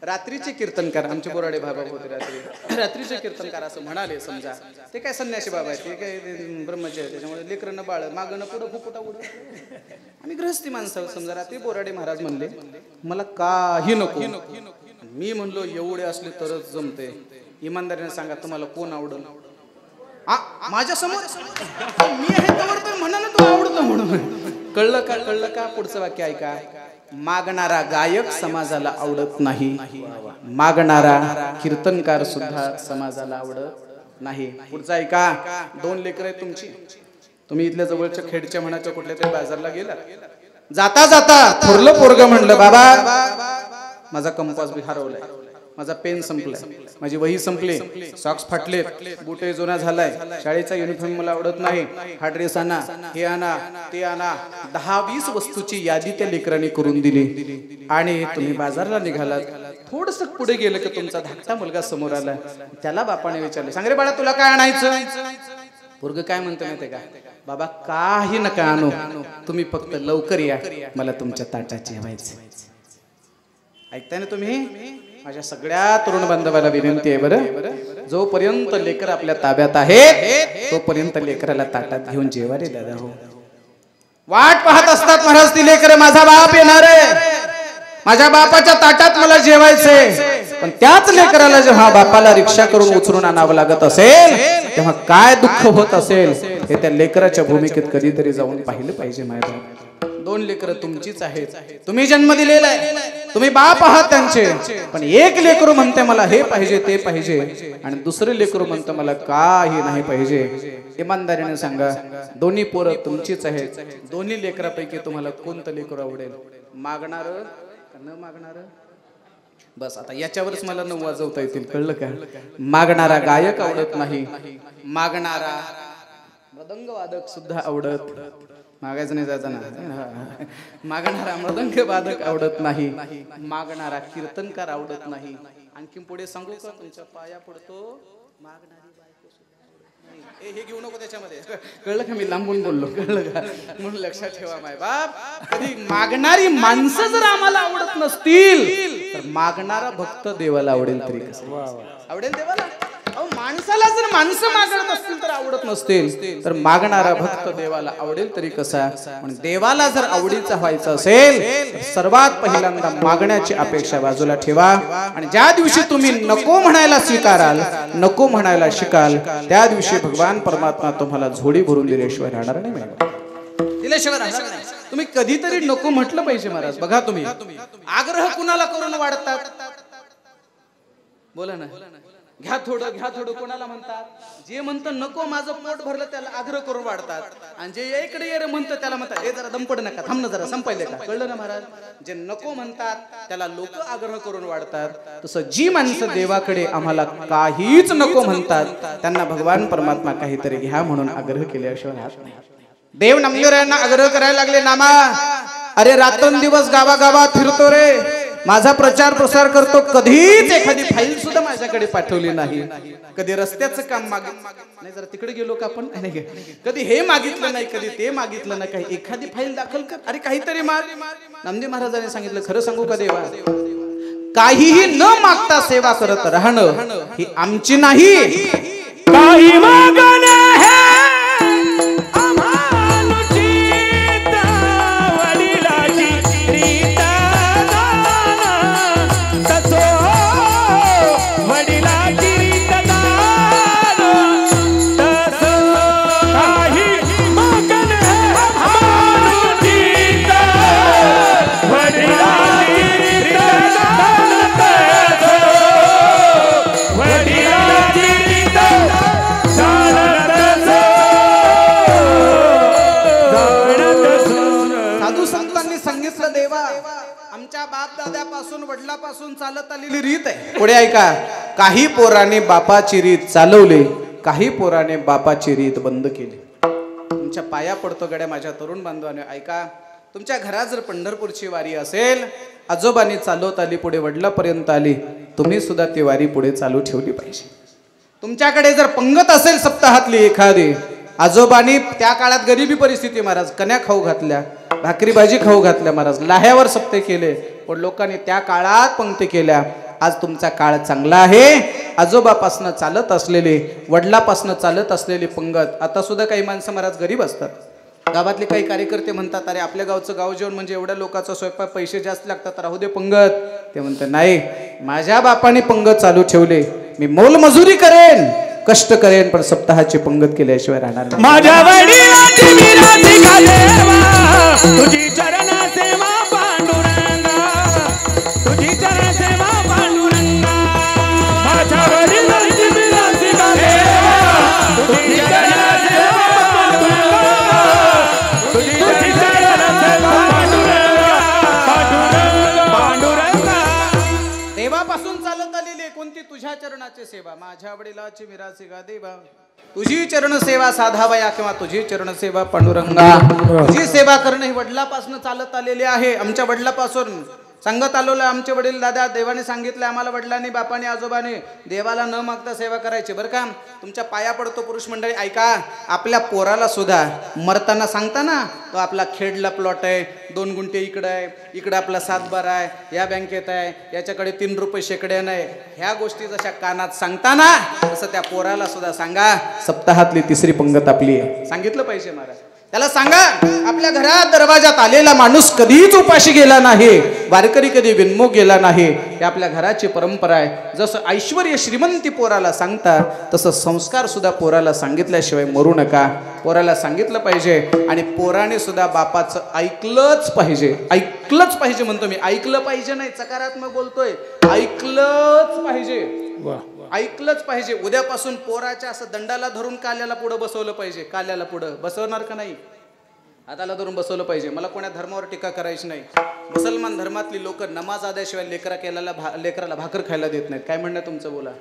रात्रीचे कीर्तनकार आमचे बोराडे बाबा होते. रात्रीचे कीर्तनकार असं म्हणाले, समजा ते काय संन्यासी बाबा आहेत, ते काय ब्रह्मचारी, त्याच्यामुळे लेकरं बाळ मागणं पुढं फुफुटा उडत. आम्ही गृहस्थी माणसं. समजा रात्री बोराडे महाराज म्हणले, मला काही नको. मी म्हणलो, एवढे असले तरच जमते. इमानदारीने सांगा, तुम्हाला कोण आवडल? माझ्या समोर मी आहे तर म्हणा ना, तो आवडतो म्हणून. कळलं का? पुढचं वाक्य ऐका. मागणारा गायक समाजाला आवडत नाही, मागणारा कीर्तनकार सुद्धा समाजाला आवडत नाही. पुढचा ऐका. 2 लेकरं आहेत तुमची. तुम्ही इथल्या जवळच्या खेडच्या म्हणाच्या कुठल्या तरी बाजारला गेला. जाता जाता थोरलं पोरगं म्हणलं, बाबा माझा कंपास बी हरवलाय, माझा पेन संपलाय, माझी वही संपली, सॉक्स फाटलेत, बुटे जुना झालाय, शाळेचा युनिफॉर्म मला आवडत नाही, हा ड्रेस आणा, हे आणा, ते आणा. 10-20 वस्तूची यादी त्या लेकरांनी करून दिली आणि तुम्ही बाजारला निघालात. थोडस पुढे गेलं की तुमचा धाकटा मुलगा समोर आला. त्याला बापाने विचारले, सांग रे बाळा तुला काय आणायचं? पोरगं काय म्हणतो माहितीये का? बाबा काही नका आणू, तुम्ही फक्त लवकर या, मला तुमच्या ताटात जेवायचं. ऐकताय ना तुम्ही? माझ्या सगळ्या तरुण बांधवाला विनंती आहे बरं, जोपर्यंत लेकर आपल्या ताब्यात आहेत तोपर्यंत लेकराला ताटात घेऊन जेवा रे दादा. हो, वाट पाहत असतात महाराज ती लेकर, माझा बाप येणार आहे, माझ्या बापाच्या ताटात मला जेवायचंय. पण त्याच लेकराला जेव्हा बापाला रिक्षा करून उचलून आणावं लागत असेल तेव्हा काय दुःख होत असेल हे त्या लेकराच्या भूमिकेत कधीतरी जाऊन पाहिलं पाहिजे. माझ्या 2 लेकरं तुमचीच आहेत, तुम्ही जन्म दिलेला आहे, तुम्ही बाप आहात त्यांचे. पण एक लेकरू म्हणते मला हे पाहिजे ते पाहिजे आणि दुसरे लेकरू म्हणतं मला काही नाही पाहिजे. इमानदारीने सांगा, दोन्ही पोरं तुमचीच आहेत. दोन्ही लेकरापैकी तुम्हाला कोणतं लेकरू आवडेल? मागणार न मागणार? बस आता याच्यावरच मला 9 वाजवता येतील, कळलं का? मागणारा गायक आवडत नाही, मागणारा मृदंग वादक सुद्धा आवडत मागायचं नाही जायचं ना. मागणारा मृदंग वादक आवडत नाही, मागणारा कीर्तनकार आवडत नाही. आणखी पुढे सांगू का? तुमच्या पाया पडतो मागणारी बायको सुद्धा आवडत नाही. हे घेऊ नको त्याच्यामध्ये, कळलं का? मी लांबून बोललो, कळलं का? म्हणून लक्षात ठेवा माय बाप, कधी मागणारी माणसं जर आम्हाला आवडत नसतील तर मागणारा भक्त देवाला आवडेल तरी कसं आवडेल देवाला? माणसाला जर माणसं मागत असतील तर आवडत नसतील तर मागणारा भक्त देवाला आवडेल तरी कसा? पण देवाला जर आवडीचा व्हायचा असेल सर्वात पहिल्यांदा मागण्याची अपेक्षा बाजूला ठेवा. आणि ज्या दिवशी तुम्ही नको म्हणायला स्वीकाराल, नको म्हणायला शिकाल, त्या दिवशी भगवान परमात्मा तुम्हाला झोडी भरून दिल्याशिवाय राहणार नाही, दिल्याशिवाय राहणार नाही. तुम्ही कधीतरी नको म्हटलं पाहिजे महाराज. बघा तुम्ही आग्रह कुणाला करून वाढतात? बोला ना, घ्या थोडं कोणाला म्हणतात? जे म्हणतं नको माझं पोट भरलं त्याला आग्रह करून वाढतात. आणि जे इकडे ये म्हणतं त्याला म्हणतात हे जरा दमपड नका, थांब ना जरा, संपायले का? कळलं ना महाराज? जे नको म्हणतात त्याला लोक आग्रह करून वाढतात. तसं जी माणसं देवाकडे आम्हाला काहीच नको म्हणतात त्यांना भगवान परमात्मा काहीतरी घ्या म्हणून आग्रह केल्याशिवाय राहत नाही. देव नामदेवरायांना आग्रह करायला लागले, नामा अरे रात्रंदिवस गावागावात फिरतो रे, माझा प्रचार प्रसार करतो, कधीच एखादी फाईल सुद्धा माझ्याकडे पाठवली नाही. कधी रस्त्याचं काम नाही, जरा तिकडे गेलो का आपण, कधी हे मागितलं नाही, कधी ते मागितलं नाही, काही एखादी फाईल दाखल कर, अरे काहीतरी माग. नामदेव महाराजांनी सांगितलं, खरं सांगू का देवा, काहीही न मागता सेवा करत राहणं ही आमची नाही. काही मागणं है बापदाद्यापासून वडिलापासून चालत आलेली रीत आहे. पुढे ऐका, काही पोराने बापाची रीत चालवली, काही पोराने बापाची रीत बंद केली. तुमच्या पाया पडतो गड्या माझ्या तरुण बांधवाने, ऐका. तुमच्या घरात जर पंढरपूरची वारी असेल, आजोबांनी चालवत आली, पुढे वडिलापर्यंत आली, तुम्ही सुद्धा ती वारी पुढे चालू ठेवली पाहिजे. तुमच्याकडे जर पंगत असेल सप्ताहातली एखादी, आजोबांनी त्या काळात गरिबी परिस्थिती महाराज, कन्या खाऊ घातल्या, भाकरी भाजी खाऊ घातल्या महाराज, लाह्यावर सप्ते केले, पण लोकांनी त्या काळात पंक्ती केल्या. आज तुमचा काळ चांगला आहे. आजोबापासनं चालत असलेली, वडिलापासनं चालत असलेली पंगत, आता सुद्धा काही माणसं महाराज गरीब असतात. गावातले काही कार्यकर्ते म्हणतात, अरे आपल्या गावचं गाव जेवण म्हणजे एवढ्या लोकांचा स्वयंपाक, पैसे जास्त लागतात, राहू दे पंगत. ते म्हणतात नाही, माझ्या बापाने पंगत चालू ठेवले, मी मोलमजुरी करेन, कष्ट करेन, पण सप्ताहाची पंगत केल्याशिवाय राहणार नाही. माझ्या वडिलांची विनंती का देवा, तुझी चरण सेवा पांडुरंग. कोणती तुझ्या चरणाची सेवा, माझ्या वडिलाची मिराची गा देवा, तुझी चरण सेवा साधावया किंवा तुझी चरण सेवा पांडुरंगा. तुझी सेवा करणं ही वडिलापासून चालत आलेली आहे. आमच्या वडिलापासून सांगत आलो. आमचे वडील दादा देवाने सांगितलं आम्हाला, वडिलांनी बापाने आजोबाने देवाला न मागता सेवा करायची बरं का. तुमच्या पाया पडतो पुरुष मंडळी, ऐका. आपल्या पोराला सुद्धा मरताना सांगताना तो आपला खेडला प्लॉट आहे, 2 गुंठे इकडं आहे, इकडं आपला 7-12 आहे, या बँकेत आहे, याच्याकडे 3 रुपये शेकड्यानं आहे. ह्या गोष्टी जशा कानात सांगताना तसं त्या पोराला सुद्धा सांगा सप्ताहातली 3री पंगत आपली आहे. सांगितलं पाहिजे महाराज. त्याला सांगा आपल्या घरात दरवाजात आलेला माणूस कधीच उपाशी गेला नाही, वारकरी कधी विनमुख गेला नाही. हे आपल्या घराची परंपरा आहे. जसं ऐश्वर्य श्रीमंती पोराला सांगता तसं संस्कार सुद्धा पोराला सांगितल्याशिवाय मरू नका. पोराला सांगितलं पाहिजे आणि पोराने सुद्धा बापाचं ऐकलंच पाहिजे. ऐकलंच पाहिजे म्हणतो मी, ऐकलं पाहिजे नाही, सकारात्मक बोलतोय. ऐकलंच पाहिजे, ऐकलंच पाहिजे. उद्यापासून पोराच्या असं दंडाला धरून काल्याला पुढं बसवलं पाहिजे. काल्याला पुढं बसवणार का नाही? हाताला धरून बसवलं पाहिजे. मला कोण्या धर्मावर टीका करायची नाही. मुसलमान धर्मातली लोक नमाज आद्याशिवाय लेकराला भाकर खायला देत नाहीत. काय म्हणणं तुमचं बोला.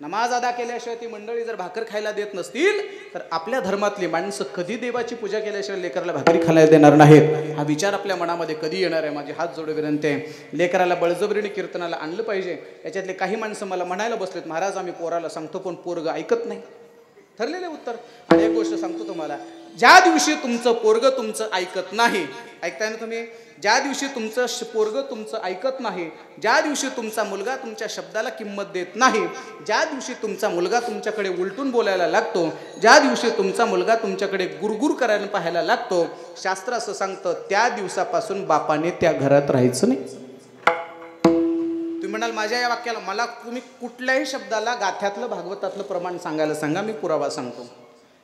नमाज अदा केल्याशिवाय ती मंडळी जर भाकर खायला देत नसतील तर आपल्या धर्मातली माणसं कधी देवाची पूजा केल्याशिवाय लेकराला भाकरी खायला देणार नाहीत. हा विचार आपल्या मनामध्ये कधी येणार आहे? माझी हात जोडून विनंती आहे. लेकराला बळजबरीने कीर्तनाला आणलं पाहिजे. याच्यातले काही माणसं मला म्हणायला बसलेत, महाराज आम्ही पोराला सांगतो पण पोरग ऐकत नाही. ठरलेले उत्तर. आणि एक गोष्ट सांगतो तुम्हाला, ज्या दिवशी तुमचं पोरग तुमचं ऐकत नाही, ऐकताय ना तुम्ही, ज्या दिवशी तुमचं पोरग तुमचं ऐकत नाही, ज्या दिवशी तुमचा मुलगा तुमच्या शब्दाला किंमत देत नाही, ज्या दिवशी तुमचा मुलगा तुमच्याकडे उलटून बोलायला लागतो, ज्या दिवशी तुमचा मुलगा तुमच्याकडे गुरगुर करायला पाहायला लागतो, शास्त्र असं सांगतं त्या दिवसापासून बापाने त्या घरात राहायचं नाही. तुम्ही म्हणाल माझ्या या वाक्याला मला तुम्ही कुठल्याही शब्दाला गाथ्यातलं भागवतातलं प्रमाण सांगायला सांगा, मी पुरावा सांगतो.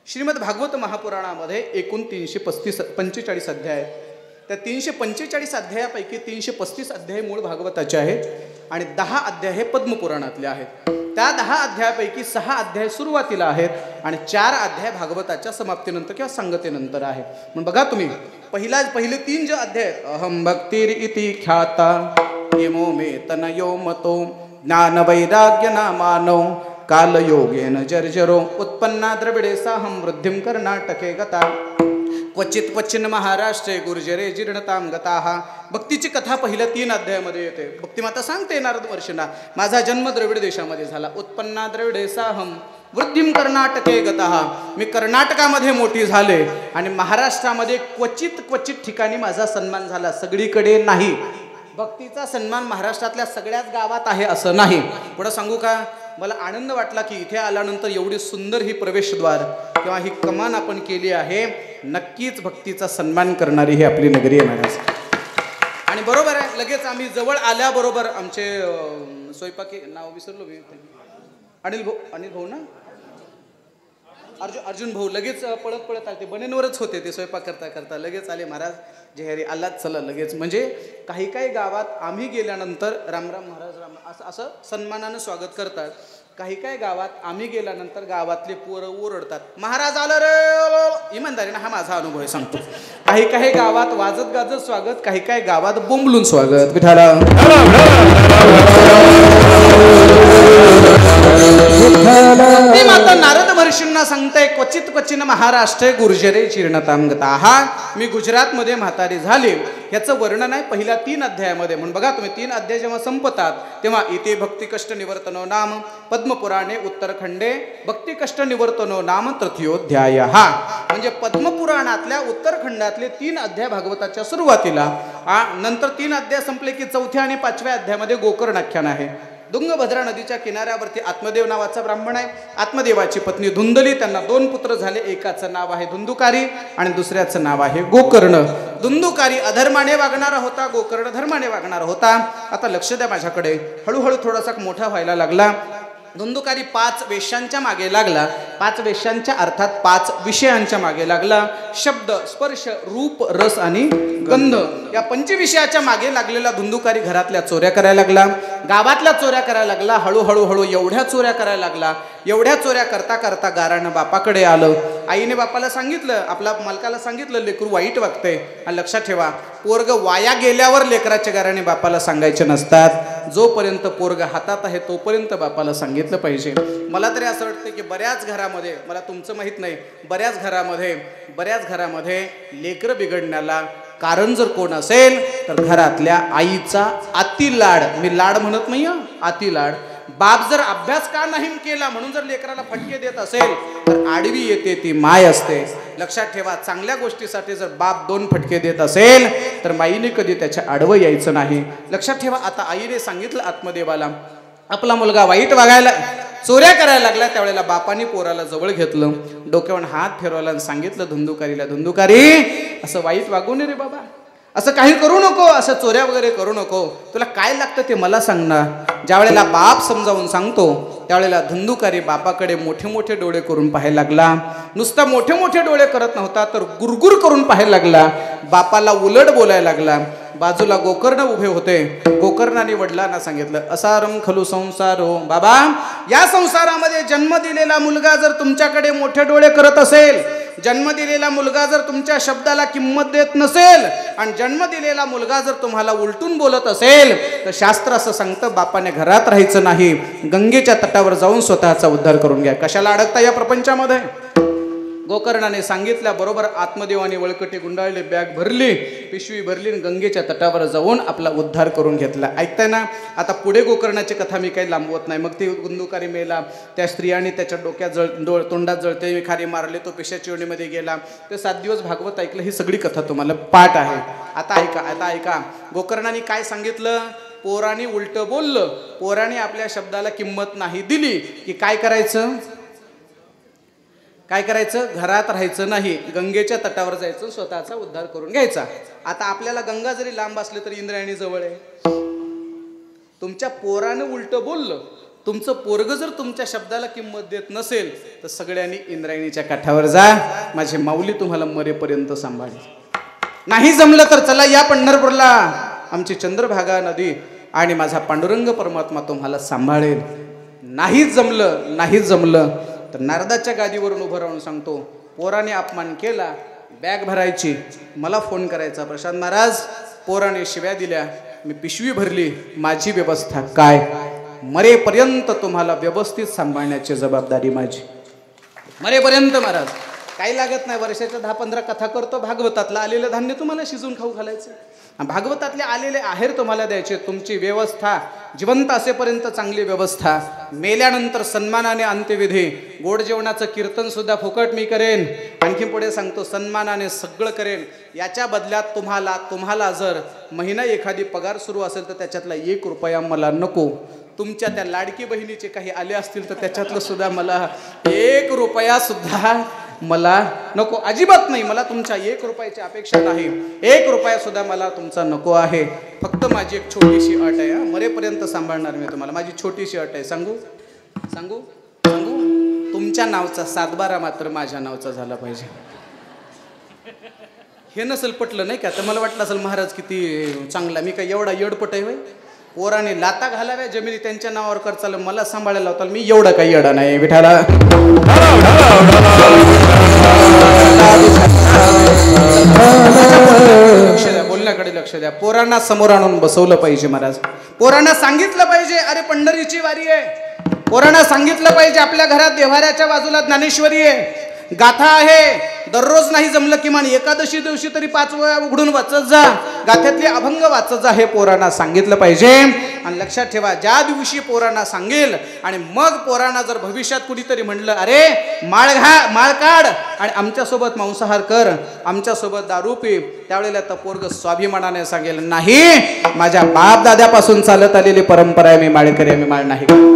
श्रीमद भागवत महापुराणामध्ये एकूण 345 अध्याय आहेत. त्या 345 अध्यायापैकी 335 अध्याय मूळ भागवताचे आहेत आणि 10 अध्याय हे पद्मपुराणातले आहेत. त्या 10 अध्यायापैकी 6 अध्याय सुरुवातीला आहेत आणि 4 अध्याय भागवताच्या समाप्तीनंतर किंवा संगतीनंतर आहेत. म्हणून बघा तुम्ही, पहिले 3 जे अध्याय आहेत, अहम भक्तिर इति ख्याता हेमो मे तनयो मतो ज्ञान वैराग्य नामानो कालयोगेन जर्जरो उत्पन्ना द्रविडे साहम वृद्धिं कर्नाटके गता क्वचित क्वचिन महाराष्ट्रे गुर्जरे जीर्णताम गताहा. भक्तीची कथा पहिल्या 3 अध्यायामध्ये येते. भक्तिमाता सांगते नारद वर्षींना, माझा जन्म द्रविड देशामध्ये झाला. उत्पन्ना द्रविडे साहम वृद्धिं कर्नाटके गताहा. मी कर्नाटकामध्ये मोठी झाले आणि महाराष्ट्रामध्ये क्वचित ठिकाणी माझा सन्मान झाला, सगळीकडे नाही. भक्तीचा सन्मान महाराष्ट्रातल्या सगळ्याच गावात आहे असं नाही. पुढं सांगू का, मला आनंद वाटला की इथे आल्यानंतर एवढी सुंदर ही प्रवेशद्वार किंवा ही कमान आपण केली आहे. नक्कीच भक्तीचा सन्मान करणारी ही आपली नगरी आहे महाराज. आणि बरोबर आहे, लगेच आम्ही जवळ आल्याबरोबर आमचे स्वयंपाकी नाव विसरलो मी, अनिल भाऊ ना, अर्जुन भाऊ लगेच पळत आले. ते बनेनवरच होते, ते स्वयंपाक करता लगेच आले. महाराज जेहरी आलात चला लगेच. म्हणजे काही गावात आम्ही गेल्यानंतर राम महाराज राम असं सन्मानानं स्वागत करतात. काही गावात आम्ही गेल्यानंतर गावातले पोरं ओरडतात, महाराज आलं रे. इमानदारीनं हा माझा अनुभव आहे सांगतो. काही गावात वाजत गाजत स्वागत, काही गावात बोंबलून स्वागत. विठाला ते माता नारद महर्षींना सांगताय, क्वचित क्वचिन महाराष्ट्र गुर्जरे जीर्णताम गताहा. मी गुजरातमध्ये म्हातारी झाले. याचं वर्णन आहे पहिल्या 3 अध्यायामध्ये. म्हणून बघा तुम्ही, 3 अध्याय जेव्हा संपतात तेव्हा इथे भक्ती कष्ट निवर्तनो नाम पद्मपुराणे उत्तरखंडे भक्ती कष्ट निवर्तनो नाम तृतीयोध्याय. हा म्हणजे पद्मपुराणातल्या उत्तरखंडातले 3 अध्याय भागवताच्या सुरुवातीला. नंतर 3 अध्याय संपले की 4थ्या आणि 5व्या अध्यायामध्ये गोकर्ण आख्यान आहे. तुंगभद्रा नदीच्या किनाऱ्यावरती आत्मदेव नावाचा ब्राह्मण आहे. आत्मदेवाची पत्नी धुंदली, त्यांना 2 पुत्र झाले. एकाचं नाव आहे धुंदुकारी आणि दुसऱ्याचं नाव आहे गोकर्ण. धुंदुकारी अधर्माने वागणारा होता, गोकर्ण धर्माने वागणारा होता. आता लक्ष द्या माझ्याकडे. हळूहळू थोडासा मोठा व्हायला लागला. धुंदुकारी 5 वेश्यांच्या मागे लागला. 5 वेश्यांच्या अर्थात 5 विषयांच्या मागे लागला. शब्द, स्पर्श, रूप, रस आणि गंध या 5 विषयाच्या मागे लागलेला धुंदुकारी घरातल्या चोऱ्या करायला लागला, गावातल्या चोऱ्या करायला लागला. हळूहळू एवढ्या चोऱ्या करायला लागला एवढ्या चोऱ्या करता करता गारानं बापाकडे आलं. आईने बापाला सांगितलं, आपल्या मालकाला सांगितलं, लेकरू वाईट वागतंय. आणि लक्षात ठेवा, पोरग वाया गेल्यावर लेकराच्या गाराने बापाला सांगायचे नसतात. जोपर्यंत पोरग हातात आहे तोपर्यंत बापाला सांगितलं पाहिजे. मला तरी असं वाटतं की बऱ्याच घरामध्ये, मला तुमचं माहीत नाही, बऱ्याच घरामध्ये लेकरं बिघडण्याला कारण जर कोण असेल तर घरातल्या आईचा अतिलाड. मी लाड म्हणत नाही, अतिलाड. बाप जर अभ्यास का नाही केला म्हणून जर लेकराला फटके देत असेल तर आडवी येते ती माय असते. लक्षात ठेवा, चांगल्या गोष्टीसाठी जर बाप 2 फटके देत असेल तर माईने कधी त्याच्या आडवं यायचं नाही. लक्षात ठेवा, आता आईने सांगितलं आत्मदेवाला, आपला मुलगा वाईट वागायला, चोऱ्या करायला लागला. त्यावेळेला बापाने पोराला जवळ घेतलं, डोक्यावर हात फिरवला आणि सांगितलं धुंदुकारीला, धुंदुकारी असं वाईट वागू नये रे बाबा, असं काही करू नको, असं चोऱ्या वगैरे करू नको, तुला काय लागतं ते मला सांग ना. ज्या वेळेला बाप समजावून सांगतो त्यावेळेला धुंदुकारी बापाकडे मोठे मोठे डोळे करून पाहायला लागला. नुसता मोठे मोठे डोळे करत नव्हता तर गुरगुर करून पाहायला लागला. बापाला उलट बोलायला लागला. बाजूला गोकर्ण उभे होते. गोकर्णाने वडिलांना सांगितलं, असारं खलु संसारो, बाबा या संसारामध्ये जन्म दिलेला मुलगा जर तुमच्याकडे मोठे डोळे करत असेल, जन्म दिलेला मुलगा जर तुमच्या शब्दाला किंमत देत नसेल आणि जन्म दिलेला मुलगा जर तुम्हाला उलटून बोलत असेल तर शास्त्र असं सांगतं, बापाने घरात राहायचं नाही, गंगेच्या तटावर जाऊन स्वतःचा उद्धार करून घ्या. कशाला अडकता या प्रपंचामध्ये. गोकर्णाने सांगितल्याबरोबर आत्मदेवाने वळकटी गुंडाळली, बॅग भरली, पिशवी भरली आणि गंगेच्या तटावर जाऊन आपला उद्धार करून घेतला. ऐकताय ना. आता पुढे गोकर्णाची कथा मी काही लांबवत नाही. मग ती धुंदुकारी मेला, त्या स्त्रियाने त्याच्या डोक्यात तोंडात जळते खारी मारले, तो पिशाच्या योनीमध्ये गेला. ते 7 दिवस भागवत ऐकलं. ही सगळी कथा तुम्हाला पाठ आहे. आता ऐका गोकर्णाने काय सांगितलं. पोराने उलट बोललं, पोराने आपल्या शब्दाला किंमत नाही दिली की काय करायचं, घरात राहायचं नाही, गंगेच्या तटावर जायचं, स्वतःचा उद्धार करून घ्यायचा. आता आपल्याला गंगा जरी लांब असले तरी इंद्रायणी जवळ आहे. तुमच्या पोरानं उलट बोललं, तुमचं पोरग जर तुमच्या शब्दाला किंमत देत नसेल तर सगळ्यांनी इंद्रायणीच्या काठावर जा, माझी माऊली तुम्हाला मरेपर्यंत सांभाळेल. नाही जमलं तर चला या पंढरपूरला, आमची चंद्रभागा नदी आणि माझा पांडुरंग परमात्मा तुम्हाला सांभाळेल. नाहीच जमलं तर नारदाच्या गादीवरून उभं राहून सांगतो, पोराने अपमान केला, बॅग भरायची, मला फोन करायचा, प्रशांत महाराज पोराने शिव्या दिल्या, मी पिशवी भरली, माझी व्यवस्था काय, मरेपर्यंत तुम्हाला व्यवस्थित सांभाळण्याची जबाबदारी माझी, मरेपर्यंत महाराज. काही लागत नाही, वर्षाच्या 10-15 कथा करतो, भागवतातलं आलेलं धान्य तुम्हाला शिजून खाऊ घालायचं, भागवतातले आलेले आहेर तुम्हाला द्यायचे. तुमची व्यवस्था जिवंत असेपर्यंत चांगली व्यवस्था, मेल्यानंतर सन्मानाने अंत्यविधी, गोड जेवणाचं कीर्तन सुद्धा फुकट मी करेन. आणखी पुढे सांगतो, सन्मानाने सगळं करेन. याच्या बदल्यात तुम्हाला जर महिना एखादी पगार सुरू असेल तर त्याच्यातला 1 रुपया मला नको. तुमच्या त्या लाडकी बहिणीचे काही आले असतील तर त्याच्यातलं सुद्धा मला 1 रुपया सुद्धा मला नको, अजिबात नाही. मला तुमच्या 1 रुपयाची अपेक्षा नाही, 1 रुपया सुद्धा मला तुमचा नको आहे. फक्त माझी एक छोटीशी अट आहे, मरेपर्यंत सांभाळणार मी तुम्हाला. माझी छोटीशी अट आहे, सांगू तुमच्या नावचा 7-12 मात्र माझ्या नावचा झाला पाहिजे. हे नसेल पटलं नाही का, तर मला वाटलं असेल महाराज किती चांगला, मी काय एवढा येडपट आहे. पोराने लाता घालाव्या जमिनी त्यांच्या नावावर कर चाल, मला सांभाळायला होता, मी एवढा काही येडा नाही. विठाला लक्ष द्या, बोलण्याकडे लक्ष द्या. पोरांना समोर आणून बसवलं पाहिजे महाराज. पोरांना सांगितलं पाहिजे, अरे पंढरीची वारी आहे. पोरांना सांगितलं पाहिजे, आपल्या घरात देव्हाऱ्याच्या बाजूला ज्ञानेश्वरी आहे, गाथा आहे. दररोज नाही जमलं किमान एकादशी दिवशी तरी 5 वेळा उघडून वाचत जा, गाथ्यातले अभंग वाचत जा, हे पोरांना सांगितलं पाहिजे. आणि लक्षात ठेवा, ज्या दिवशी पोरांना सांगेल आणि मग पोरांना जर भविष्यात कुणीतरी म्हणलं, अरे माळ काढ आणि आमच्यासोबत मांसाहार कर, आमच्यासोबत दारू पी, त्यावेळेला तर पोरग स्वाभिमानाने सांगेल, नाही, माझ्या बाप दाद्यापासून चालत आलेली परंपरा आहे, मी माळकरी आहे, मी माळ नाही करणार.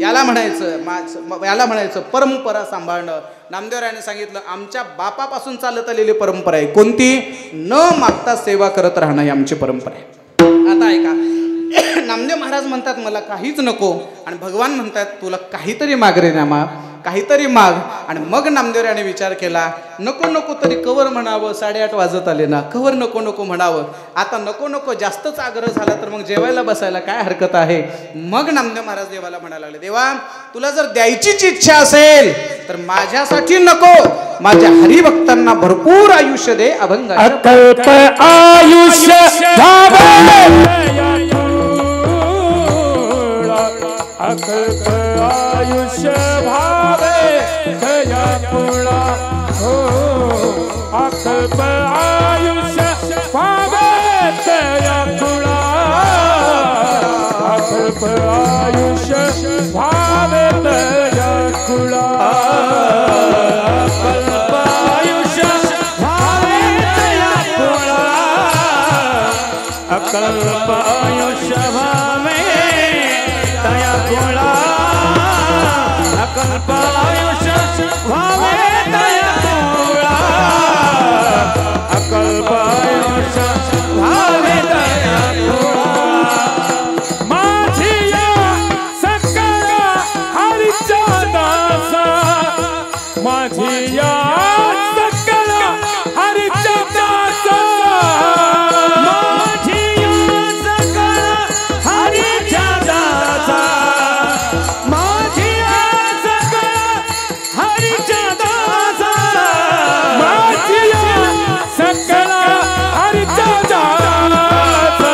याला म्हणायचं परंपरा सांभाळणं. नामदेवरायाने सांगितलं, आमच्या बापापासून चालत आलेली परंपरा आहे कोणती, न मागता सेवा करत राहणं ही आमची परंपरा आहे. आता ऐका, नामदेव महाराज म्हणतात मला काहीच नको आणि भगवान म्हणतात तुला काहीतरी माग रे नामा, काहीतरी माग. आणि मग नामदेवरायाने विचार केला, नको तरी कवर म्हणावं, 8:30 वाजत आले ना, कवर नको म्हणावं. आता नको जास्तच आग्रह झाला तर मग जेवायला बसायला काय हरकत आहे. मग नामदेव महाराज देवाला म्हणायला लागले, देवा तुला जर द्यायचीच इच्छा असेल तर माझ्यासाठी नको, माझ्या हरिभक्तांना भरपूर आयुष्य दे. अभंग अकल्प आयुष्य अकल्प आयुष्य भावे दया कुळा हो. अकल्प आयुष्य भावे दया कुळा. अकल्प आयुष्य भावे दया कुळा. अकल्प आयुष्य भावे दया कुळा. अकल्प आयुष्य भावे दया कुळा. अकल्प आयुष्य भावे दया कुळा. अकल्प आयुष्य भावे दया कुळा. माझिया सकळ हरीचा दासा. माझिया सकळ हरीचा दासा. माझिया सकळ हरीचा दासा. माझिया सकळ हरीचा दासा. माझिया सकळ हरीचा दासा.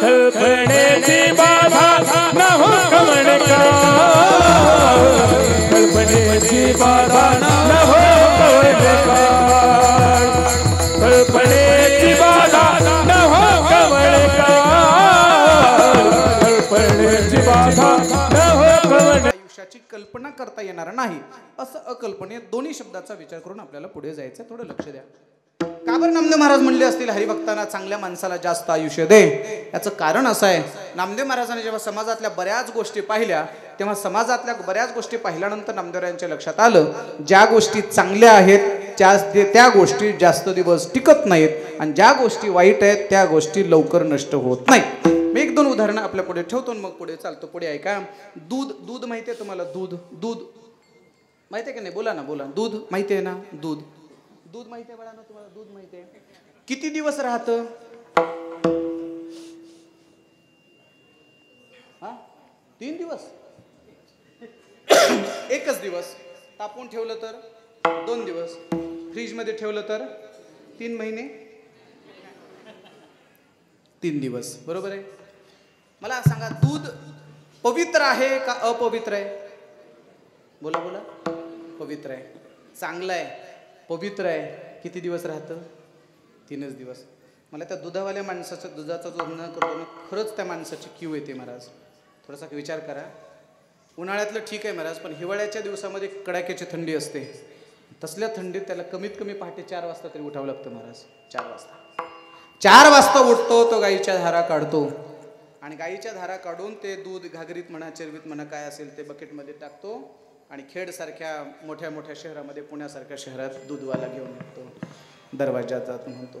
कल्पनेची बाधा न हो कवडका. कल्पनेची बाधा न हो कवडका. कल्पनेची बाधा न हो कवडका. कल्पनेची बाधा न हो कवडका. आयुष्याची कल्पना करता येणार नाही असं अकल्पनीय दोन्ही शब्दाचा विचार करून आपल्याला पुढे जायचं. थोडं लक्ष द्या. का बरं नामदेव महाराज म्हणले असतील हरिभक्तांना चांगल्या माणसाला जास्त आयुष्य दे? याचं कारण असं आहे, नामदेव महाराजांनी जेव्हा समाजातल्या बऱ्याच गोष्टी पाहिल्या तेव्हा समाजातल्या बऱ्याच गोष्टी पाहिल्यानंतर नामदेवरायांच्या लक्षात आलं ज्या गोष्टी चांगल्या आहेत त्या गोष्टी जास्त दिवस टिकत नाहीत आणि ज्या गोष्टी वाईट आहेत त्या गोष्टी लवकर नष्ट होत नाहीत. मी एक दोन उदाहरणं आपल्या पुढे ठेवतो मग पुढे चालतो. पुढे ऐका. दूध माहिती आहे तुम्हाला? दूध माहिती आहे का नाही? बोला ना, बोला. दूध माहिती आहे ना? दूध माहिती आहे बाळांनो तुम्हाला? दूध माहिती आहे? किती दिवस राहतं? 3 दिवस. एकच दिवस. तापवून ठेवलं तर 2 दिवस. फ्रीज मध्ये ठेवलं तर 3 महिने 3 दिवस. बरोबर आहे? मला सांगा, दूध पवित्र आहे का अपवित्र आहे? बोला बोला. पवित्र आहे. चांगलं आहे. पवित्र आहे. किती दिवस राहतं? 3च दिवस. मला त्या दुधावाल्या माणसाच्या दुधाचा जो न करतो ना, खरंच त्या माणसाची क्यू येते महाराज. थोडासा विचार करा. उन्हाळ्यातलं ठीक आहे महाराज, पण हिवाळ्याच्या दिवसामध्ये कडाक्याची थंडी असते. तसल्या थंडीत त्याला कमीत कमी पहाटे 4 वाजता तरी उठावं लागतं महाराज. 4 वाजता उठतो तो, गाईच्या धारा काढतो आणि गाईच्या धारा काढून ते दूध घागरीत म्हणा, चिरवीत म्हणा, काय असेल ते बकेटमध्ये टाकतो आणि खेड सारख्या मोठ्या मोठ्या शहरामध्ये, पुण्यासारख्या शहरात दूधवाला घेऊन येतो. दरवाजात जातो, म्हणतो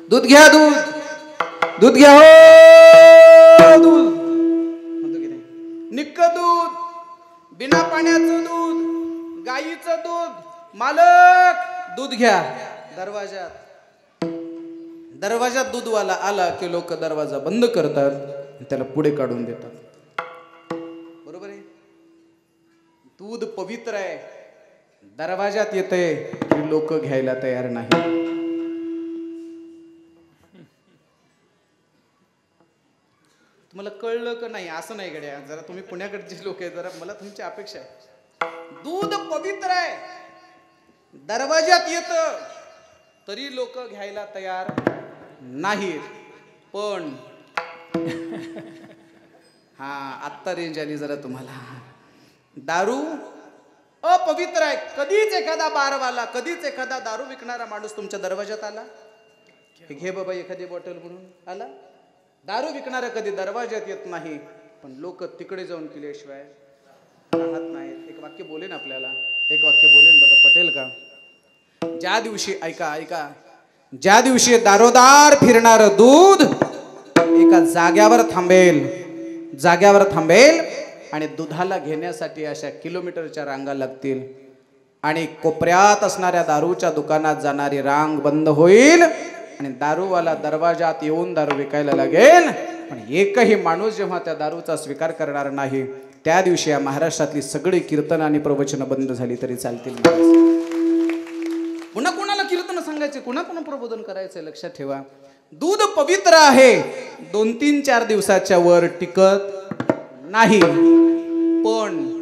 दूध घ्या, दूध घ्या हो, दूध म्हणतो की नाही? निक्क दूध, बिना पाण्याचं दूध, गाईचं दूध. मालक दूध घ्या. दरवाजात दूधवाला आला की लोक दरवाजा बंद करतात, त्याला पुढे काढून देतात. बरोबर आहे? दूध पवित्र आहे, दरवाजात येते की लोक घ्यायला तयार नाही. तुम्हाला कळलं का नाही? असं नाही गड्या, जरा तुम्ही पुण्याकडचे लोक आहे, जरा मला तुमची अपेक्षा आहे. दूध पवित्र आहे, दरवाजात येतं तरी लोक घ्यायला तयार नाहीत. पण हा आत्ता रेंज आली जरा तुम्हाला. दारू अपवित्र आहे. कधीच एखादा बारवाला, कधीच एखादा दारू विकणारा माणूस तुमच्या दरवाजात आला, घे बाबा एखादी बॉटल म्हणून आला. दारू विकणारा कधी दरवाजात येत नाही, पण लोक तिकडे जाऊन पिल्याशिवाय राहत नाहीत. एक वाक्य बोलेन आपल्याला, एक वाक्य बोलेन बघा, पटेल का? ज्या दिवशी, ऐका, ज्या दिवशी दारोदार फिरणार दूध एका जाग्यावर थांबेल आणि दुधाला घेण्यासाठी अशा किलोमीटरच्या रांगा लागतील आणि कोपऱ्यात असणाऱ्या दारूच्या दुकानात जाणारी रांग बंद होईल आणि दारूवाला दरवाजात येऊन दारू विकायला लागेल. पण एकही माणूस जेव्हा त्या दारूचा स्वीकार करणार नाही त्या दिवशी या महाराष्ट्रातली सगळी कीर्तन आणि प्रवचन बंद झाली तरी चालतील. पुन्हा कोणाला कीर्तन सांगायचे, कोणा प्रबोधन करायचंय? लक्षात ठेवा, दूध पवित्र आहे, 2-3-4 दिवसाच्या वर टिकत नाही. पण